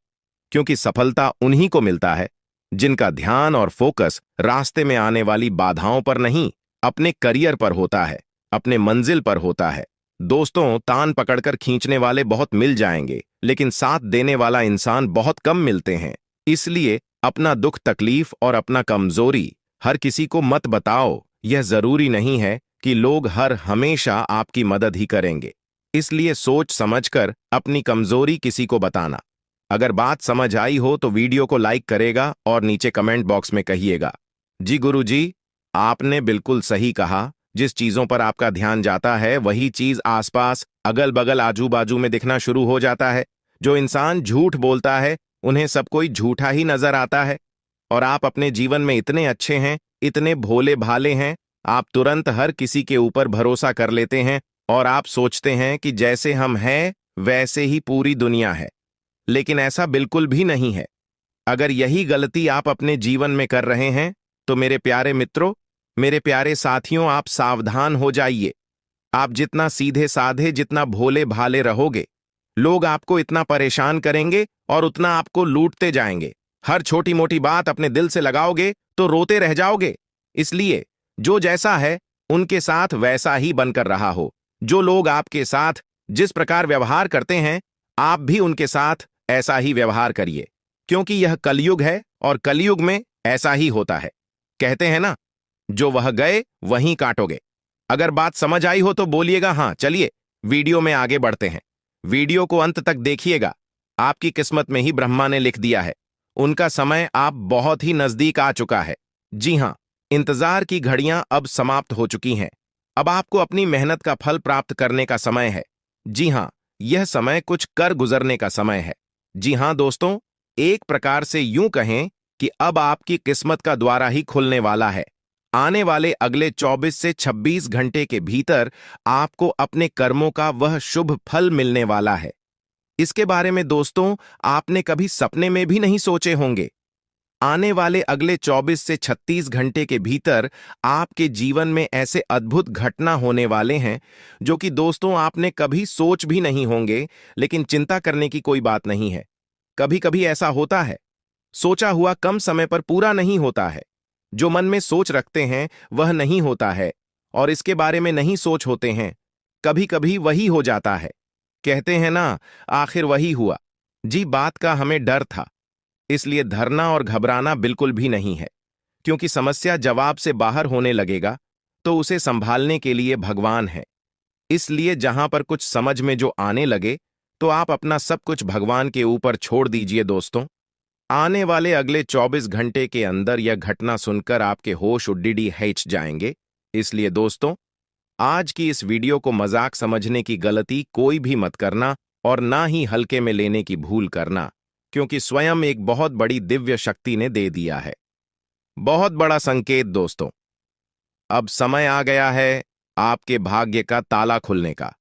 क्योंकि सफलता उन्हीं को मिलता है जिनका ध्यान और फोकस रास्ते में आने वाली बाधाओं पर नहीं, अपने करियर पर होता है, अपने मंजिल पर होता है। दोस्तों, तान पकड़कर खींचने वाले बहुत मिल जाएंगे, लेकिन साथ देने वाला इंसान बहुत कम मिलते हैं। इसलिए अपना दुख तकलीफ और अपना कमजोरी हर किसी को मत बताओ। यह जरूरी नहीं है कि लोग हर हमेशा आपकी मदद ही करेंगे। इसलिए सोच समझकर अपनी कमजोरी किसी को बताना। अगर बात समझ आई हो तो वीडियो को लाइक करेगा और नीचे कमेंट बॉक्स में कहिएगा, जी गुरुजी, आपने बिल्कुल सही कहा। जिस चीजों पर आपका ध्यान जाता है वही चीज आसपास अगल बगल आजू बाजू में दिखना शुरू हो जाता है। जो इंसान झूठ बोलता है उन्हें सब कोई झूठा ही नजर आता है। और आप अपने जीवन में इतने अच्छे हैं, इतने भोले भाले हैं, आप तुरंत हर किसी के ऊपर भरोसा कर लेते हैं और आप सोचते हैं कि जैसे हम हैं वैसे ही पूरी दुनिया है। लेकिन ऐसा बिल्कुल भी नहीं है। अगर यही गलती आप अपने जीवन में कर रहे हैं तो मेरे प्यारे मित्रों, मेरे प्यारे साथियों, आप सावधान हो जाइए। आप जितना सीधे साधे, जितना भोले भाले रहोगे, लोग आपको इतना परेशान करेंगे और उतना आपको लूटते जाएंगे। हर छोटी मोटी बात अपने दिल से लगाओगे तो रोते रह जाओगे। इसलिए जो जैसा है उनके साथ वैसा ही बनकर रहा हो। जो लोग आपके साथ जिस प्रकार व्यवहार करते हैं, आप भी उनके साथ ऐसा ही व्यवहार करिए, क्योंकि यह कलयुग है और कलयुग में ऐसा ही होता है। कहते हैं ना, जो वह गए वहीं काटोगे। अगर बात समझ आई हो तो बोलिएगा हाँ। चलिए वीडियो में आगे बढ़ते हैं। वीडियो को अंत तक देखिएगा। आपकी किस्मत में ही ब्रह्मा ने लिख दिया है। उनका समय आप बहुत ही नजदीक आ चुका है। जी हां, इंतजार की घड़ियां अब समाप्त हो चुकी हैं। अब आपको अपनी मेहनत का फल प्राप्त करने का समय है। जी हां, यह समय कुछ कर गुजरने का समय है। जी हां दोस्तों, एक प्रकार से यूं कहें कि अब आपकी किस्मत का द्वारा ही खुलने वाला है। आने वाले अगले 24 से 26 घंटे के भीतर आपको अपने कर्मों का वह शुभ फल मिलने वाला है। इसके बारे में दोस्तों आपने कभी सपने में भी नहीं सोचे होंगे। आने वाले अगले 24 से 36 घंटे के भीतर आपके जीवन में ऐसे अद्भुत घटना होने वाले हैं जो कि दोस्तों आपने कभी सोच भी नहीं होंगे। लेकिन चिंता करने की कोई बात नहीं है। कभी कभी ऐसा होता है, सोचा हुआ कम समय पर पूरा नहीं होता है। जो मन में सोच रखते हैं वह नहीं होता है और इसके बारे में नहीं सोच होते हैं, कभी कभी वही हो जाता है। कहते हैं ना, आखिर वही हुआ। जी, बात का हमें डर था, इसलिए धरना और घबराना बिल्कुल भी नहीं है, क्योंकि समस्या जवाब से बाहर होने लगेगा तो उसे संभालने के लिए भगवान है। इसलिए जहां पर कुछ समझ में जो आने लगे तो आप अपना सब कुछ भगवान के ऊपर छोड़ दीजिए। दोस्तों, आने वाले अगले 24 घंटे के अंदर यह घटना सुनकर आपके होश उड्डी हैच जाएंगे। इसलिए दोस्तों, आज की इस वीडियो को मजाक समझने की गलती कोई भी मत करना और ना ही हल्के में लेने की भूल करना, क्योंकि स्वयं एक बहुत बड़ी दिव्य शक्ति ने दे दिया है। बहुत बड़ा संकेत दोस्तों। अब समय आ गया है आपके भाग्य का ताला खुलने का।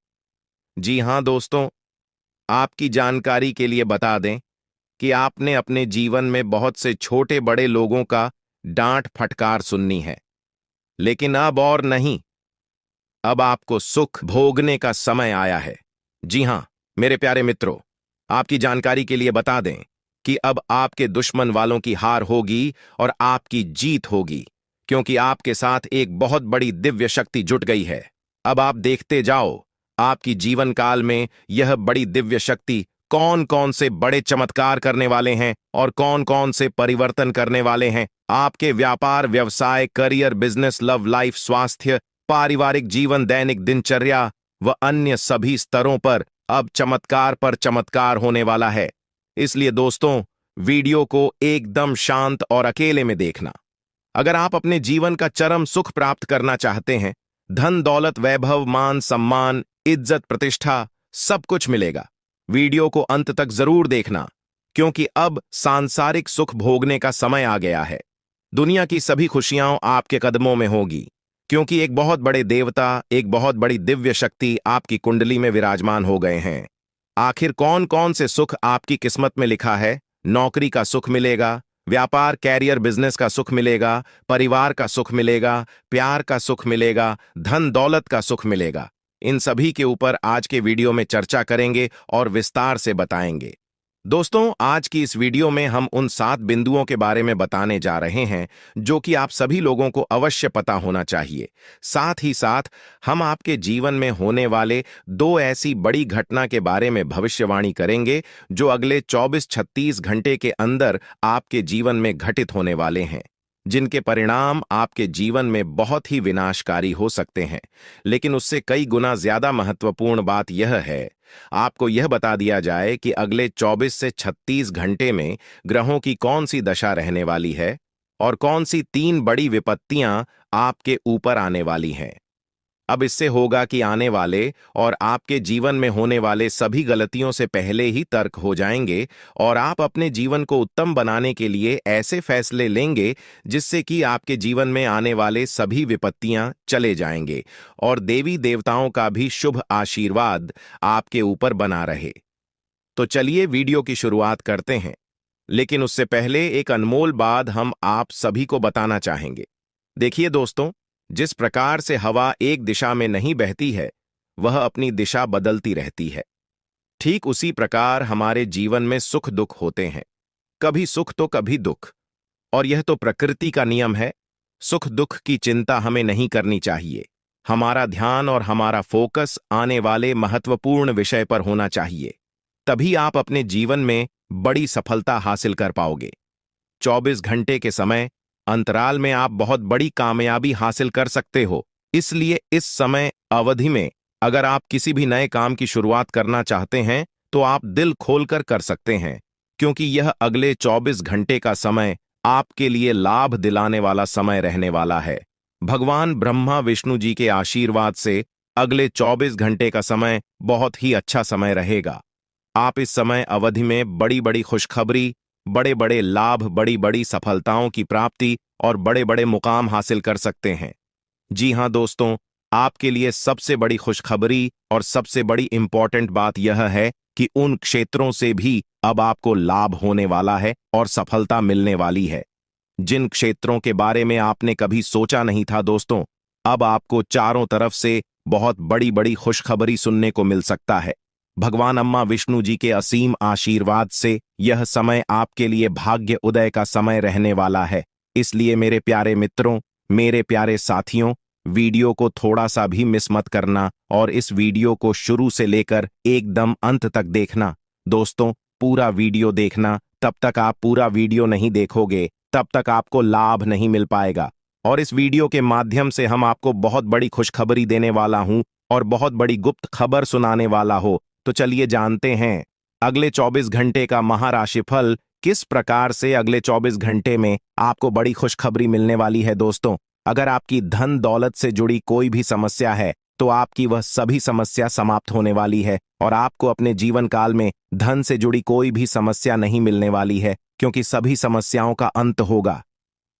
जी हां दोस्तों, आपकी जानकारी के लिए बता दें कि आपने अपने जीवन में बहुत से छोटे बड़े लोगों का डांट फटकार सुननी है, लेकिन अब और नहीं। अब आपको सुख भोगने का समय आया है। जी हां मेरे प्यारे मित्रों, आपकी जानकारी के लिए बता दें कि अब आपके दुश्मन वालों की हार होगी और आपकी जीत होगी, क्योंकि आपके साथ एक बहुत बड़ी दिव्य शक्ति जुट गई है। अब आप देखते जाओ, आपकी जीवन काल में यह बड़ी दिव्य शक्ति कौन कौन से बड़े चमत्कार करने वाले हैं और कौन कौन से परिवर्तन करने वाले हैं। आपके व्यापार, व्यवसाय, करियर, बिजनेस, लव लाइफ, स्वास्थ्य, पारिवारिक जीवन, दैनिक दिनचर्या व अन्य सभी स्तरों पर अब चमत्कार पर चमत्कार होने वाला है। इसलिए दोस्तों, वीडियो को एकदम शांत और अकेले में देखना। अगर आप अपने जीवन का चरम सुख प्राप्त करना चाहते हैं, धन दौलत, वैभव, मान सम्मान, इज्जत, प्रतिष्ठा, सब कुछ मिलेगा। वीडियो को अंत तक जरूर देखना, क्योंकि अब सांसारिक सुख भोगने का समय आ गया है। दुनिया की सभी खुशियां आपके कदमों में होगी, क्योंकि एक बहुत बड़े देवता, एक बहुत बड़ी दिव्य शक्ति आपकी कुंडली में विराजमान हो गए हैं। आखिर कौन कौन से सुख आपकी किस्मत में लिखा है? नौकरी का सुख मिलेगा, व्यापार, कैरियर, बिजनेस का सुख मिलेगा, परिवार का सुख मिलेगा, प्यार का सुख मिलेगा, धन दौलत का सुख मिलेगा। इन सभी के ऊपर आज के वीडियो में चर्चा करेंगे और विस्तार से बताएंगे। दोस्तों, आज की इस वीडियो में हम उन 7 बिंदुओं के बारे में बताने जा रहे हैं जो कि आप सभी लोगों को अवश्य पता होना चाहिए। साथ ही साथ हम आपके जीवन में होने वाले 2 ऐसी बड़ी घटना के बारे में भविष्यवाणी करेंगे जो अगले 24-36 घंटे के अंदर आपके जीवन में घटित होने वाले हैं, जिनके परिणाम आपके जीवन में बहुत ही विनाशकारी हो सकते हैं। लेकिन उससे कई गुना ज्यादा महत्वपूर्ण बात यह है, आपको यह बता दिया जाए कि अगले 24 से 36 घंटे में ग्रहों की कौन सी दशा रहने वाली है और कौन सी 3 बड़ी विपत्तियां आपके ऊपर आने वाली हैं। अब इससे होगा कि आने वाले और आपके जीवन में होने वाले सभी गलतियों से पहले ही तर्क हो जाएंगे और आप अपने जीवन को उत्तम बनाने के लिए ऐसे फैसले लेंगे जिससे कि आपके जीवन में आने वाले सभी विपत्तियां चले जाएंगे और देवी देवताओं का भी शुभ आशीर्वाद आपके ऊपर बना रहे। तो चलिए वीडियो की शुरुआत करते हैं, लेकिन उससे पहले एक अनमोल बात हम आप सभी को बताना चाहेंगे। देखिए दोस्तों, जिस प्रकार से हवा एक दिशा में नहीं बहती है, वह अपनी दिशा बदलती रहती है। ठीक उसी प्रकार हमारे जीवन में सुख दुख होते हैं, कभी सुख तो कभी दुख, और यह तो प्रकृति का नियम है। सुख दुख की चिंता हमें नहीं करनी चाहिए। हमारा ध्यान और हमारा फोकस आने वाले महत्वपूर्ण विषय पर होना चाहिए, तभी आप अपने जीवन में बड़ी सफलता हासिल कर पाओगे। 24 घंटे के समय अंतराल में आप बहुत बड़ी कामयाबी हासिल कर सकते हो। इसलिए इस समय अवधि में अगर आप किसी भी नए काम की शुरुआत करना चाहते हैं तो आप दिल खोलकर कर सकते हैं, क्योंकि यह अगले 24 घंटे का समय आपके लिए लाभ दिलाने वाला समय रहने वाला है। भगवान ब्रह्मा विष्णु जी के आशीर्वाद से अगले 24 घंटे का समय बहुत ही अच्छा समय रहेगा। आप इस समय अवधि में बड़ी बड़ी खुशखबरी, बड़े बड़े लाभ, बड़ी बड़ी सफलताओं की प्राप्ति और बड़े बड़े मुकाम हासिल कर सकते हैं। जी हां दोस्तों, आपके लिए सबसे बड़ी खुशखबरी और सबसे बड़ी इंपॉर्टेंट बात यह है कि उन क्षेत्रों से भी अब आपको लाभ होने वाला है और सफलता मिलने वाली है जिन क्षेत्रों के बारे में आपने कभी सोचा नहीं था। दोस्तों, अब आपको चारों तरफ से बहुत बड़ी बड़ी खुशखबरी सुनने को मिल सकता है। भगवान अम्मा विष्णु जी के असीम आशीर्वाद से यह समय आपके लिए भाग्य उदय का समय रहने वाला है। इसलिए मेरे प्यारे मित्रों, मेरे प्यारे साथियों, वीडियो को थोड़ा सा भी मिस मत करना और इस वीडियो को शुरू से लेकर एकदम अंत तक देखना। दोस्तों, पूरा वीडियो देखना। तब तक आप पूरा वीडियो नहीं देखोगे तब तक आपको लाभ नहीं मिल पाएगा। और इस वीडियो के माध्यम से हम आपको बहुत बड़ी खुशखबरी देने वाला हूं और बहुत बड़ी गुप्त खबर सुनाने वाला हो। तो चलिए जानते हैं अगले 24 घंटे का महाराशिफल किस प्रकार से अगले 24 घंटे में आपको बड़ी खुशखबरी मिलने वाली है। दोस्तों, अगर आपकी धन दौलत से जुड़ी कोई भी समस्या है तो आपकी वह सभी समस्या समाप्त होने वाली है और आपको अपने जीवन काल में धन से जुड़ी कोई भी समस्या नहीं मिलने वाली है, क्योंकि सभी समस्याओं का अंत होगा।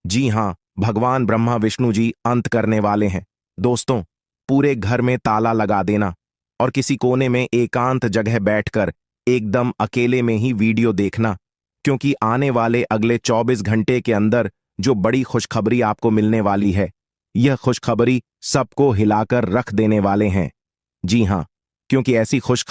जी हां, भगवान ब्रह्मा विष्णु जी अंत करने वाले हैं। दोस्तों, पूरे घर में ताला लगा देना और किसी कोने में एकांत जगह बैठकर एकदम अकेले में ही वीडियो देखना, क्योंकि आने वाले अगले 24 घंटे के अंदर जो बड़ी खुशखबरी आपको मिलने वाली है, यह खुशखबरी सबको हिलाकर रख देने वाले हैं। जी हां, क्योंकि ऐसी खुश